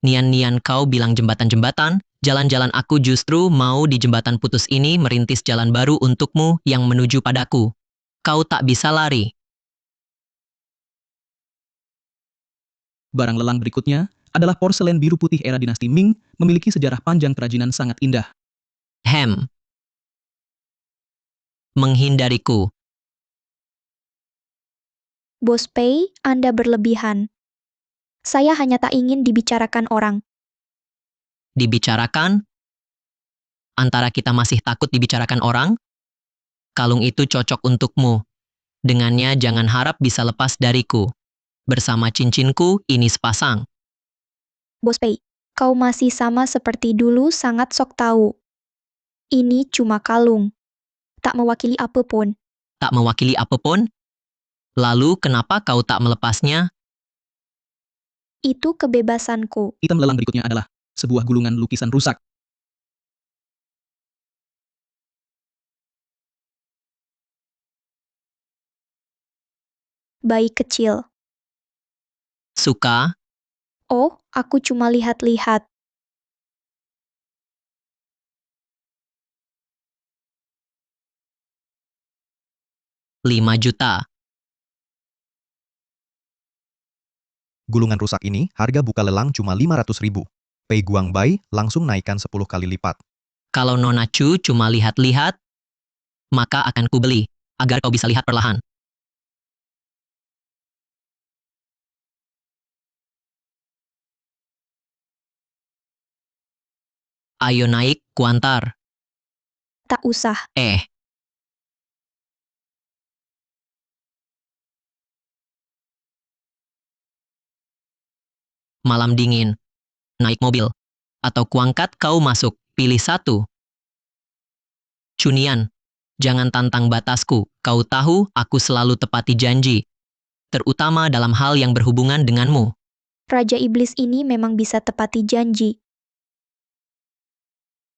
Nian-nian kau bilang jembatan-jembatan, jalan-jalan aku justru mau di jembatan putus ini merintis jalan baru untukmu yang menuju padaku. Kau tak bisa lari. Barang lelang berikutnya adalah porselen biru putih era dinasti Ming, memiliki sejarah panjang kerajinan sangat indah. Menghindariku. Bos Pei, Anda berlebihan. Saya hanya tak ingin dibicarakan orang. Dibicarakan? Antara kita masih takut dibicarakan orang? Kalung itu cocok untukmu. Dengannya jangan harap bisa lepas dariku. Bersama cincinku, ini sepasang. Bos Pei, kau masih sama seperti dulu sangat sok tahu. Ini cuma kalung. Tak mewakili apapun. Tak mewakili apapun? Lalu kenapa kau tak melepasnya? Itu kebebasanku. Item lelang berikutnya adalah sebuah gulungan lukisan rusak. Bayi kecil. Suka? Oh, aku cuma lihat-lihat. Rp5 juta. Gulungan rusak ini harga buka lelang cuma 500.000. Pei Guangbai langsung naikkan 10 kali lipat. Kalau Nona Chu cuma lihat-lihat, maka akan kubeli, agar kau bisa lihat perlahan. Ayo naik, kuantar. Tak usah. Malam dingin. Naik mobil. Atau kuangkat kau masuk, pilih satu. Cunian, jangan tantang batasku, kau tahu aku selalu tepati janji. Terutama dalam hal yang berhubungan denganmu. Raja Iblis ini memang bisa tepati janji.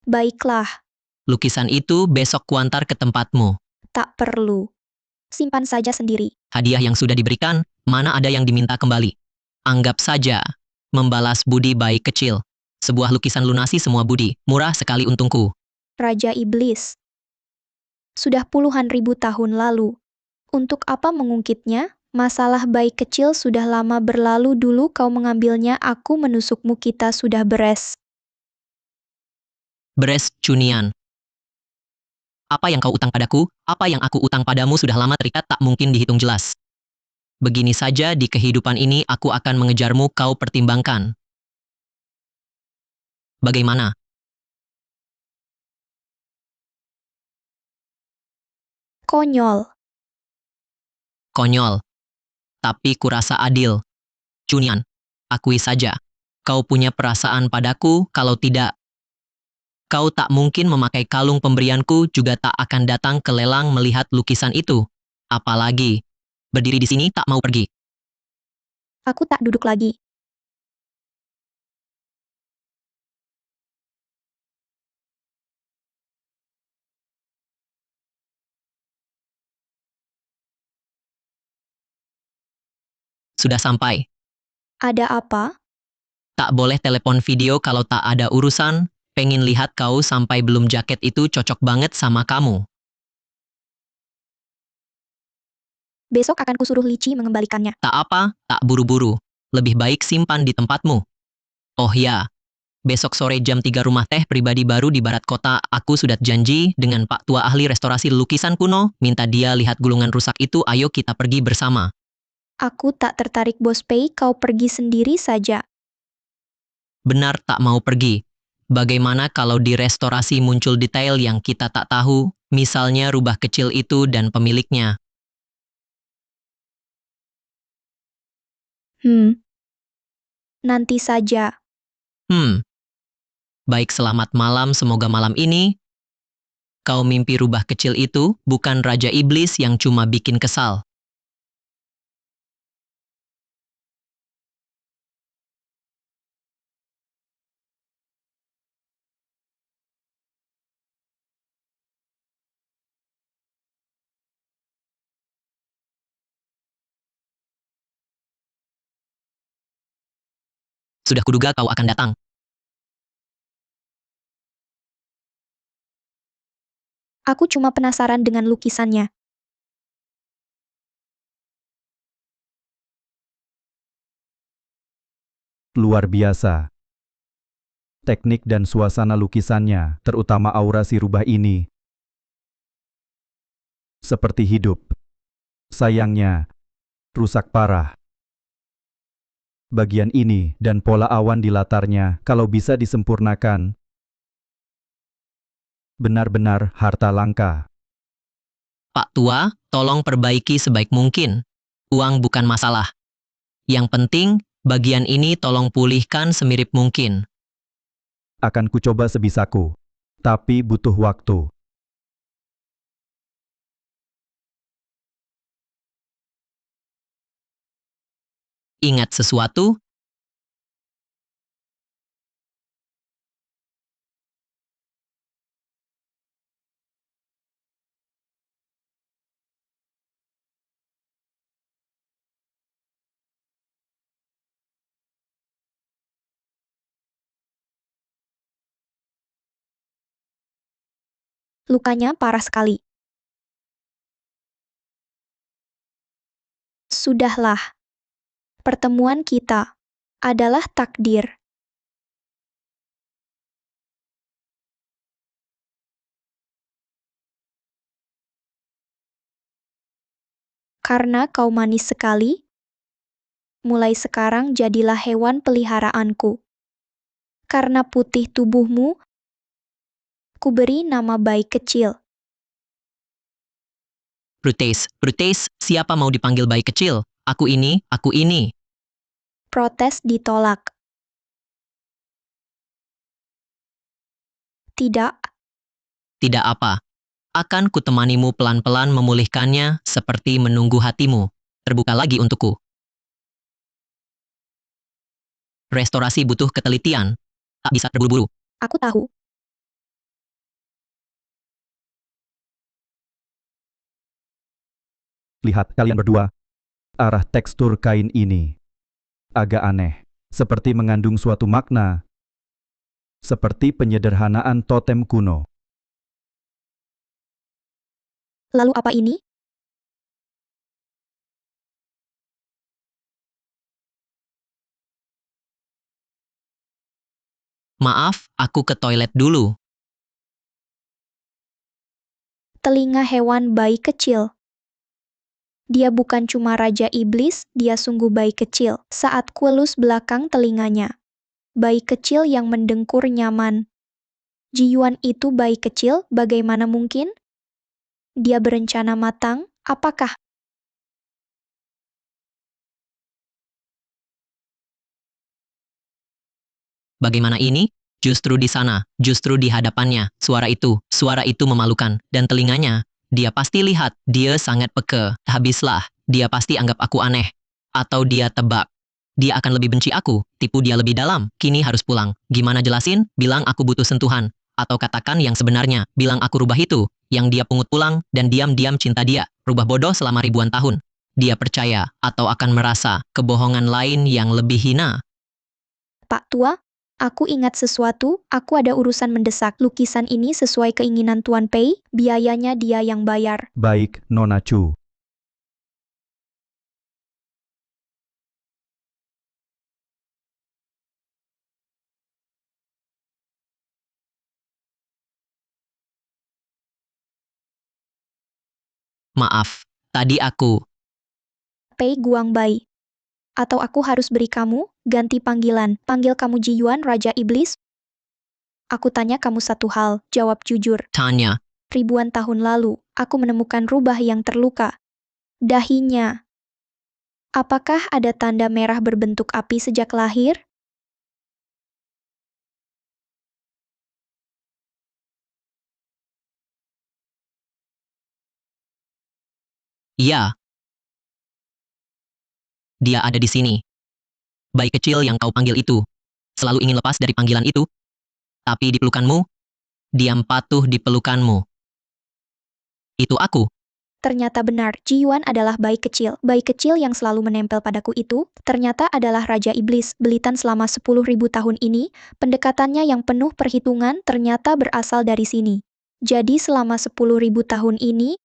Baiklah, Lukisan itu besok kuantar ke tempatmu. tak perlu. Simpan saja sendiri. Hadiah yang sudah diberikan, mana ada yang diminta kembali. Anggap saja, membalas budi baik kecil. Sebuah lukisan lunasi semua budi, murah sekali untungku. Raja Iblis. Sudah puluhan ribu tahun lalu. Untuk apa mengungkitnya? Masalah bayi kecil sudah lama berlalu dulu kau mengambilnya aku menusukmu kita sudah beres. Beres, Cunian. Apa yang kau utang padaku, apa yang aku utang padamu sudah lama terikat tak mungkin dihitung jelas. Begini saja di kehidupan ini aku akan mengejarmu kau pertimbangkan. Bagaimana? Konyol. Konyol. Tapi kurasa adil. Cunian, akui saja. Kau punya perasaan padaku, kalau tidak, kau tak mungkin memakai kalung pemberianku juga tak akan datang ke lelang melihat lukisan itu. Apalagi, berdiri di sini tak mau pergi. Aku tak duduk lagi. Sudah sampai. Ada apa? Tak boleh telepon video kalau tak ada urusan, pengen lihat kau sampai belum jaket itu cocok banget sama kamu. Besok akan kusuruh Lici mengembalikannya. Tak apa, tak buru-buru. Lebih baik simpan di tempatmu. Oh ya, besok sore jam 3 rumah teh pribadi baru di barat kota, aku sudah janji dengan Pak Tua ahli restorasi lukisan kuno, minta dia lihat gulungan rusak itu, ayo kita pergi bersama. Aku tak tertarik Bos Pei, kau pergi sendiri saja. Benar tak mau pergi. Bagaimana kalau di restorasi muncul detail yang kita tak tahu, misalnya rubah kecil itu dan pemiliknya. Nanti saja. Baik, selamat malam, semoga malam ini kau mimpi rubah kecil itu, bukan Raja Iblis yang cuma bikin kesal. Sudah kuduga kau akan datang. Aku cuma penasaran dengan lukisannya. Luar biasa. Teknik dan suasana lukisannya, terutama aura si rubah ini, seperti hidup. Sayangnya, rusak parah. Bagian ini dan pola awan di latarnya, kalau bisa disempurnakan, benar-benar harta langka. Pak Tua, tolong perbaiki sebaik mungkin. Uang bukan masalah. Yang penting, bagian ini tolong pulihkan semirip mungkin. Akan kucoba sebisaku, tapi butuh waktu. Ingat sesuatu? Lukanya parah sekali. Sudahlah. Pertemuan kita adalah takdir. Karena kau manis sekali, mulai sekarang jadilah hewan peliharaanku. Karena putih tubuhmu, ku beri nama bayi kecil. Brutus, siapa mau dipanggil bayi kecil? Aku ini, aku ini. Protes ditolak. Tidak, Tidak apa. Akan kutemanimu pelan-pelan memulihkannya seperti menunggu hatimu terbuka lagi untukku. Restorasi butuh ketelitian. Tak bisa terburu-buru. aku tahu. Lihat kalian berdua. Arah tekstur kain ini agak aneh, seperti mengandung suatu makna, seperti penyederhanaan totem kuno. Lalu apa ini? Maaf, aku ke toilet dulu. Telinga hewan bayi kecil. Dia bukan cuma raja iblis, dia sungguh bayi kecil. Saat kuelus belakang telinganya. Bayi kecil yang mendengkur nyaman. Jiyuan itu bayi kecil, bagaimana mungkin? Dia berencana matang, apakah? Bagaimana ini? Justru di sana, justru di hadapannya, suara itu memalukan, dan telinganya, dia pasti lihat, dia sangat peka. Habislah, dia pasti anggap aku aneh. Atau dia tebak. Dia akan lebih benci aku, tipu dia lebih dalam, kini harus pulang. Gimana jelasin? Bilang aku butuh sentuhan. Atau katakan yang sebenarnya, bilang aku rubah itu, yang dia pungut pulang, dan diam-diam cinta dia, rubah bodoh selama ribuan tahun. Dia percaya, atau akan merasa, kebohongan lain yang lebih hina. Pak Tua, aku ingat sesuatu, aku ada urusan mendesak. Lukisan ini sesuai keinginan Tuan Pei, biayanya dia yang bayar. Baik, Nona Chu. Maaf, tadi aku. Pei Guang Bai. Atau aku harus beri kamu, ganti panggilan, panggil kamu Jiyuan Raja Iblis? Aku tanya kamu satu hal, jawab jujur. Tanya, Ribuan tahun lalu, aku menemukan rubah yang terluka. Dahinya. Apakah ada tanda merah berbentuk api sejak lahir? iya. Dia ada di sini. Bayi kecil yang kau panggil itu. Selalu ingin lepas dari panggilan itu. Tapi di pelukanmu, diam patuh di pelukanmu. Itu aku. Ternyata benar, Ji Yuan adalah bayi kecil. Bayi kecil yang selalu menempel padaku itu, ternyata adalah Raja Iblis. Belitan selama 10.000 tahun ini, pendekatannya yang penuh perhitungan ternyata berasal dari sini. Jadi selama 10.000 tahun ini,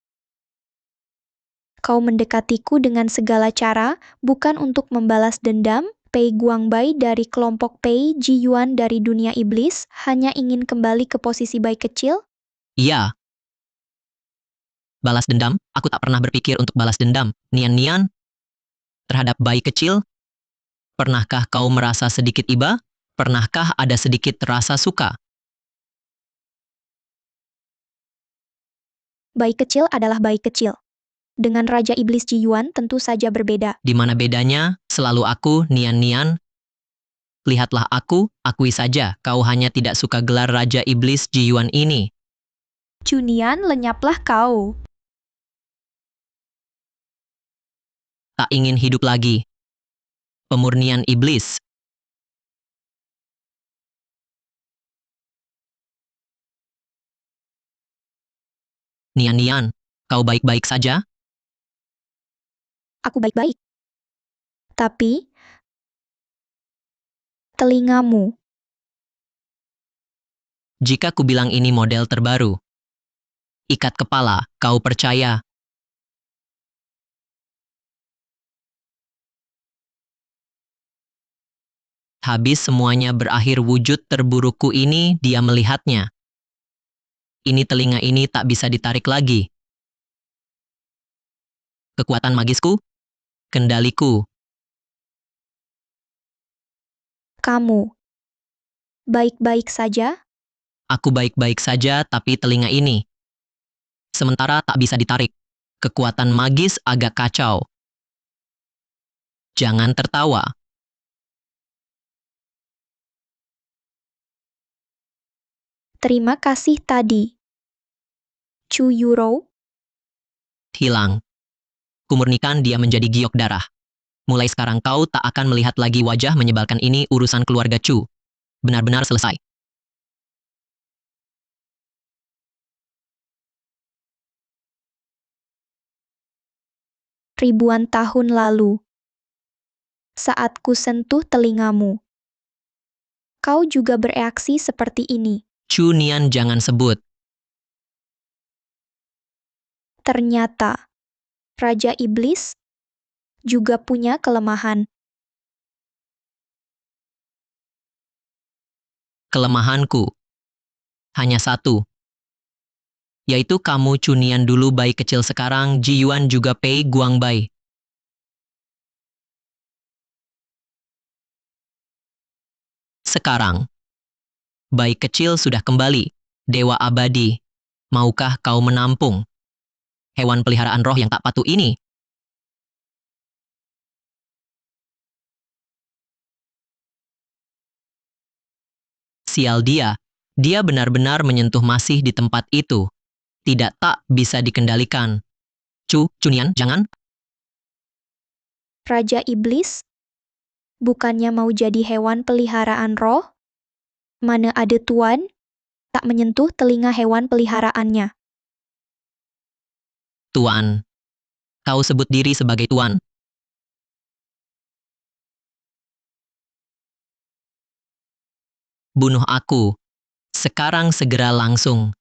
kau mendekatiku dengan segala cara, bukan untuk membalas dendam. Pei Guangbai dari kelompok Pei Ji Yuan dari dunia iblis, hanya ingin kembali ke posisi bayi kecil? Iya. Balas dendam? Aku tak pernah berpikir untuk balas dendam. Nian-Nian? Terhadap bayi kecil? Pernahkah kau merasa sedikit iba? Pernahkah ada sedikit rasa suka? Bayi kecil adalah bayi kecil. Dengan Raja Iblis Ji Yuan tentu saja berbeda. Di mana bedanya? Selalu aku, Nian-Nian. Lihatlah aku, akui saja, kau hanya tidak suka gelar Raja Iblis Ji Yuan ini. Cunian, lenyaplah kau. Tak ingin hidup lagi. Pemurnian iblis. Nian-Nian, kau baik-baik saja? Aku baik-baik. Tapi, telingamu. Jika ku bilang ini model terbaru. Ikat kepala, kau percaya? Habis semuanya berakhir wujud terburukku ini, dia melihatnya. Ini telinga ini tak bisa ditarik lagi. Kekuatan magisku? Kendaliku. Kamu. Baik-baik saja? Aku baik-baik saja, tapi telinga ini. Sementara tak bisa ditarik. Kekuatan magis agak kacau. Jangan tertawa. Terima kasih tadi. Chu Yuro, Hilang. Kumurnikan dia menjadi giok darah. Mulai sekarang kau tak akan melihat lagi wajah menyebalkan ini. Urusan keluarga Chu. Benar-benar selesai. ribuan tahun lalu. Saat ku sentuh telingamu. Kau juga bereaksi seperti ini. Chu Nian, jangan sebut. Ternyata, Raja Iblis juga punya kelemahan. Kelemahanku. Hanya satu. Yaitu kamu Chu Nian dulu bayi kecil, sekarang Ji Yuan juga Pei Guangbai. Sekarang, bayi kecil sudah kembali. Dewa abadi. Maukah kau menampung hewan peliharaan roh yang tak patuh ini? Sial dia. Dia benar-benar menyentuh masih di tempat itu. Tidak tak bisa dikendalikan. Cunian, jangan. Raja Iblis? Bukannya mau jadi hewan peliharaan roh? Mana ada tuan? Tak menyentuh telinga hewan peliharaannya. Tuan. Kau sebut diri sebagai tuan. Bunuh aku. Sekarang segera langsung.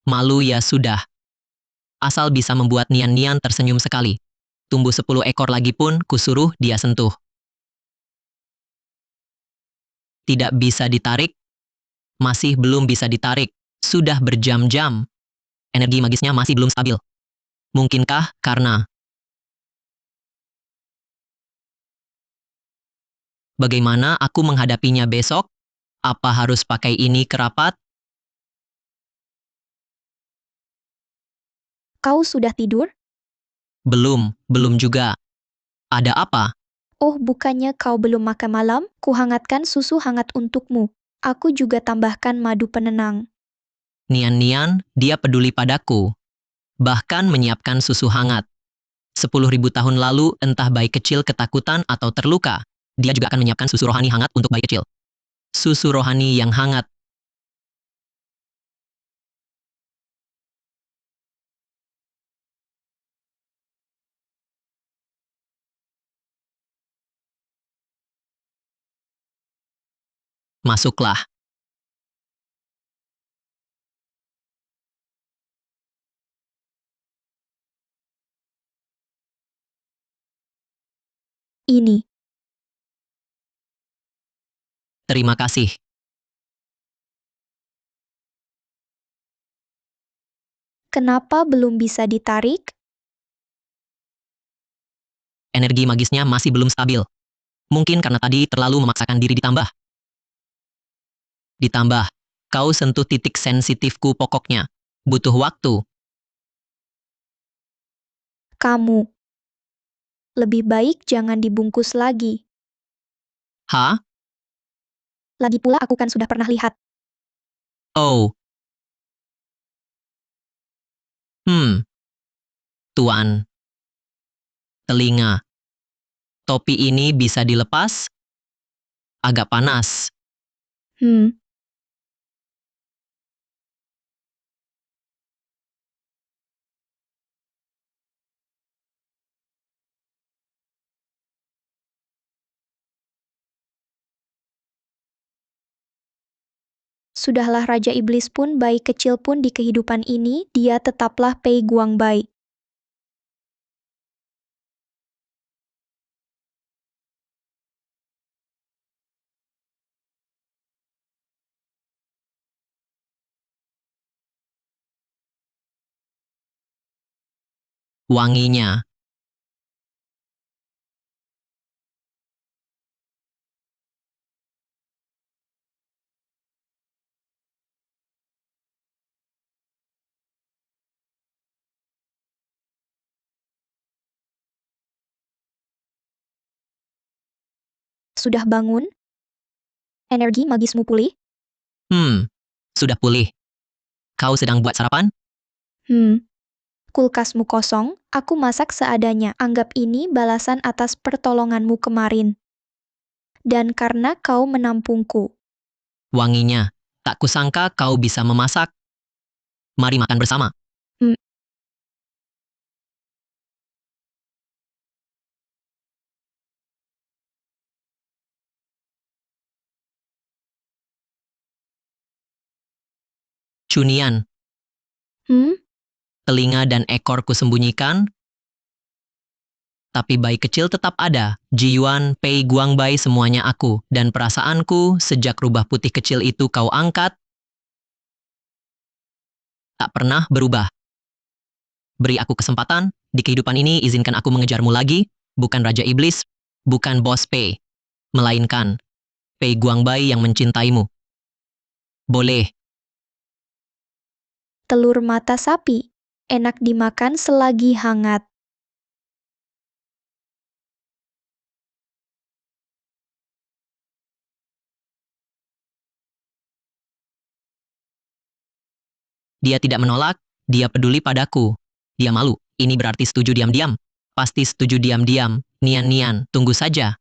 Malu ya sudah. Asal bisa membuat Nian-Nian tersenyum sekali. Tumbuh 10 ekor lagi pun kusuruh dia sentuh. Tidak bisa ditarik. Masih belum bisa ditarik. Sudah berjam-jam. Energi magisnya masih belum stabil. Mungkinkah karena... Bagaimana aku menghadapinya besok? Apa harus pakai ini kerapat? Kau sudah tidur? Belum juga. Ada apa? Oh, bukannya kau belum makan malam? Kuhangatkan susu hangat untukmu. Aku juga tambahkan madu penenang. Nian-Nian, dia peduli padaku. Bahkan menyiapkan susu hangat. 10.000 tahun lalu, entah bayi kecil ketakutan atau terluka, dia juga akan menyiapkan susu rohani hangat untuk bayi kecil. Susu rohani yang hangat. Masuklah. Ini. Terima kasih. Kenapa belum bisa ditarik? Energi magisnya masih belum stabil. Mungkin karena tadi terlalu memaksakan diri ditambah. Ditambah, kau sentuh titik sensitifku pokoknya. Butuh waktu. Kamu. Lebih baik jangan dibungkus lagi. Hah? Lagi pula aku kan sudah pernah lihat. Oh. Tuan. Telinga. Topi ini bisa dilepas? Agak panas. Sudahlah Raja Iblis pun bayi kecil pun di kehidupan ini, dia tetaplah Pei Guangbai. Wanginya. Sudah bangun? Energi magismu pulih? Sudah pulih. Kau sedang buat sarapan? Kulkasmu kosong, aku masak seadanya. Anggap ini balasan atas pertolonganmu kemarin. Dan karena kau menampungku. Wanginya. Tak kusangka kau bisa memasak. Mari makan bersama. Cunian. Telinga dan ekor kusembunyikan. Tapi bayi kecil tetap ada. Jiyuan, Pei Guangbai semuanya aku. Dan perasaanku sejak rubah putih kecil itu kau angkat. Tak pernah berubah. Beri aku kesempatan. Di kehidupan ini izinkan aku mengejarmu lagi. Bukan Raja Iblis. Bukan Bos Pei. Melainkan Pei Guangbai yang mencintaimu. Boleh. Telur mata sapi. Enak dimakan selagi hangat. Dia tidak menolak, dia peduli padaku. Dia malu, ini berarti setuju diam-diam. Pasti setuju diam-diam. Nian-nian, tunggu saja.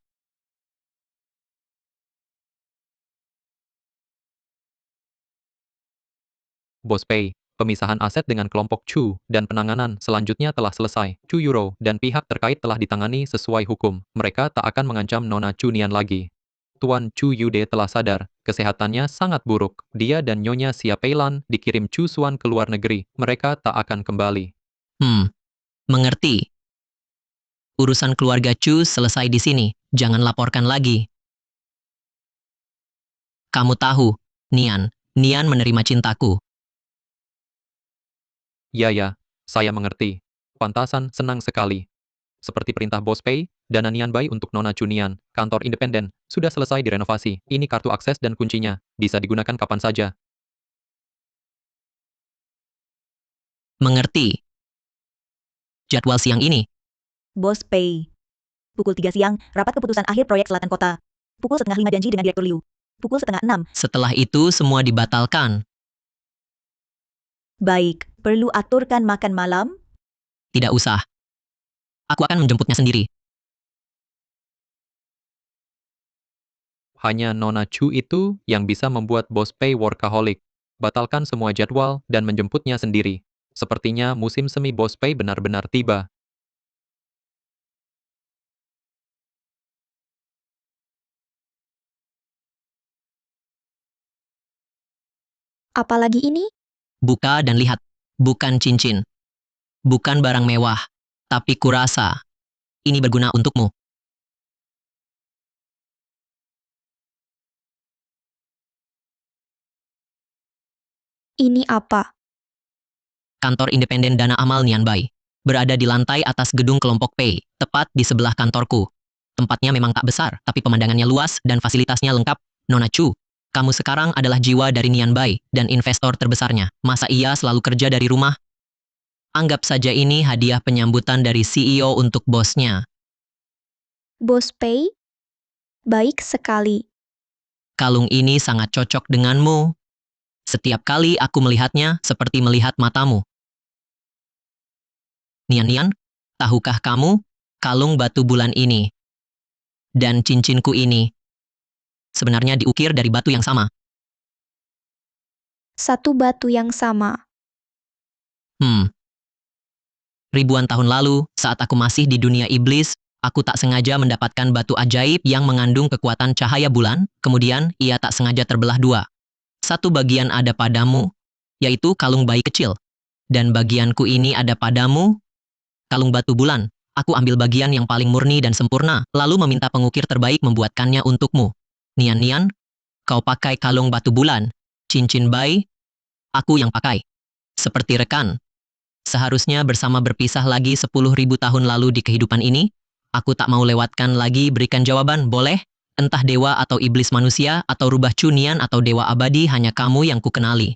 Bos Pei, pemisahan aset dengan kelompok Chu dan penanganan selanjutnya telah selesai. Chu Yuro dan pihak terkait telah ditangani sesuai hukum. Mereka tak akan mengancam Nona Chu Nian lagi. Tuan Chu Yude telah sadar, kesehatannya sangat buruk. Dia dan Nyonya Xia Peilan dikirim Chu Xuan ke luar negeri. Mereka tak akan kembali. Mengerti. Urusan keluarga Chu selesai di sini. Jangan laporkan lagi. Kamu tahu, Nian menerima cintaku. Ya, saya mengerti. Pantasan senang sekali. Seperti perintah Bos Pei, dana Nian Bai untuk Nona Chu Nian, kantor independen, sudah selesai direnovasi. Ini kartu akses dan kuncinya. Bisa digunakan kapan saja. Mengerti. Jadwal siang ini. Bos Pei. Pukul 3 siang, rapat keputusan akhir proyek Selatan Kota. Pukul 4:30 janji dengan Direktur Liu. Pukul 5:30. Setelah itu semua dibatalkan. Baik, perlu aturkan makan malam? Tidak usah. Aku akan menjemputnya sendiri. Hanya Nona Chu itu yang bisa membuat Bos Pei workaholic, batalkan semua jadwal dan menjemputnya sendiri. Sepertinya musim semi Bos Pei benar-benar tiba. Apalagi ini? Buka dan lihat. Bukan cincin. Bukan barang mewah. Tapi kurasa ini berguna untukmu. Ini apa? Kantor independen dana amal Nianbai. Berada di lantai atas gedung kelompok Pei, tepat di sebelah kantorku. Tempatnya memang tak besar, tapi pemandangannya luas dan fasilitasnya lengkap. Nona Chu, kamu sekarang adalah jiwa dari Nianbai dan investor terbesarnya. Masa ia selalu kerja dari rumah? Anggap saja ini hadiah penyambutan dari CEO untuk bosnya. Bos Pei? Baik sekali. Kalung ini sangat cocok denganmu. Setiap kali aku melihatnya, seperti melihat matamu. Nian, tahukah kamu, kalung batu bulan ini dan cincinku ini sebenarnya diukir dari batu yang sama. Satu batu yang sama. Ribuan tahun lalu, saat aku masih di dunia iblis, aku tak sengaja mendapatkan batu ajaib yang mengandung kekuatan cahaya bulan, kemudian ia tak sengaja terbelah dua. Satu bagian ada padamu, yaitu kalung bayi kecil. Dan bagianku ini ada padamu, kalung batu bulan. Aku ambil bagian yang paling murni dan sempurna, lalu meminta pengukir terbaik membuatkannya untukmu. Nian, kau pakai kalung batu bulan, cincin bayi, aku yang pakai. Seperti rekan. Seharusnya bersama berpisah lagi 10.000 tahun lalu di kehidupan ini, aku tak mau lewatkan lagi berikan jawaban, boleh? Entah dewa atau iblis manusia, atau rubah cunian atau dewa abadi, hanya kamu yang kukenali.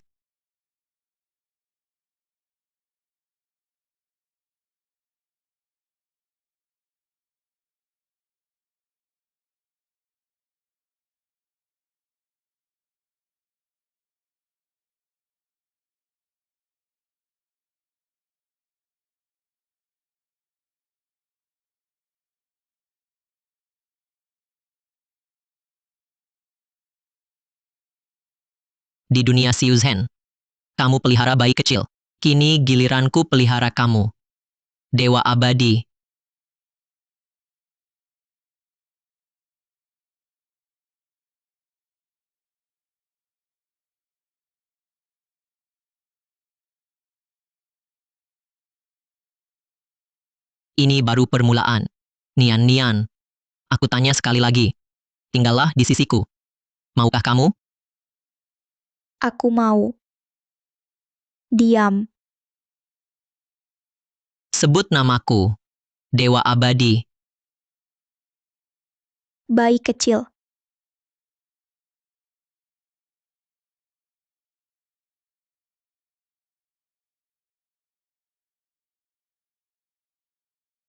Di dunia Siuzhen, kamu pelihara bayi kecil. Kini giliranku pelihara kamu. Dewa abadi. Ini baru permulaan. Nian, aku tanya sekali lagi. Tinggallah di sisiku. Maukah kamu? Aku mau. Diam. Sebut namaku. Dewa abadi. Bayi kecil.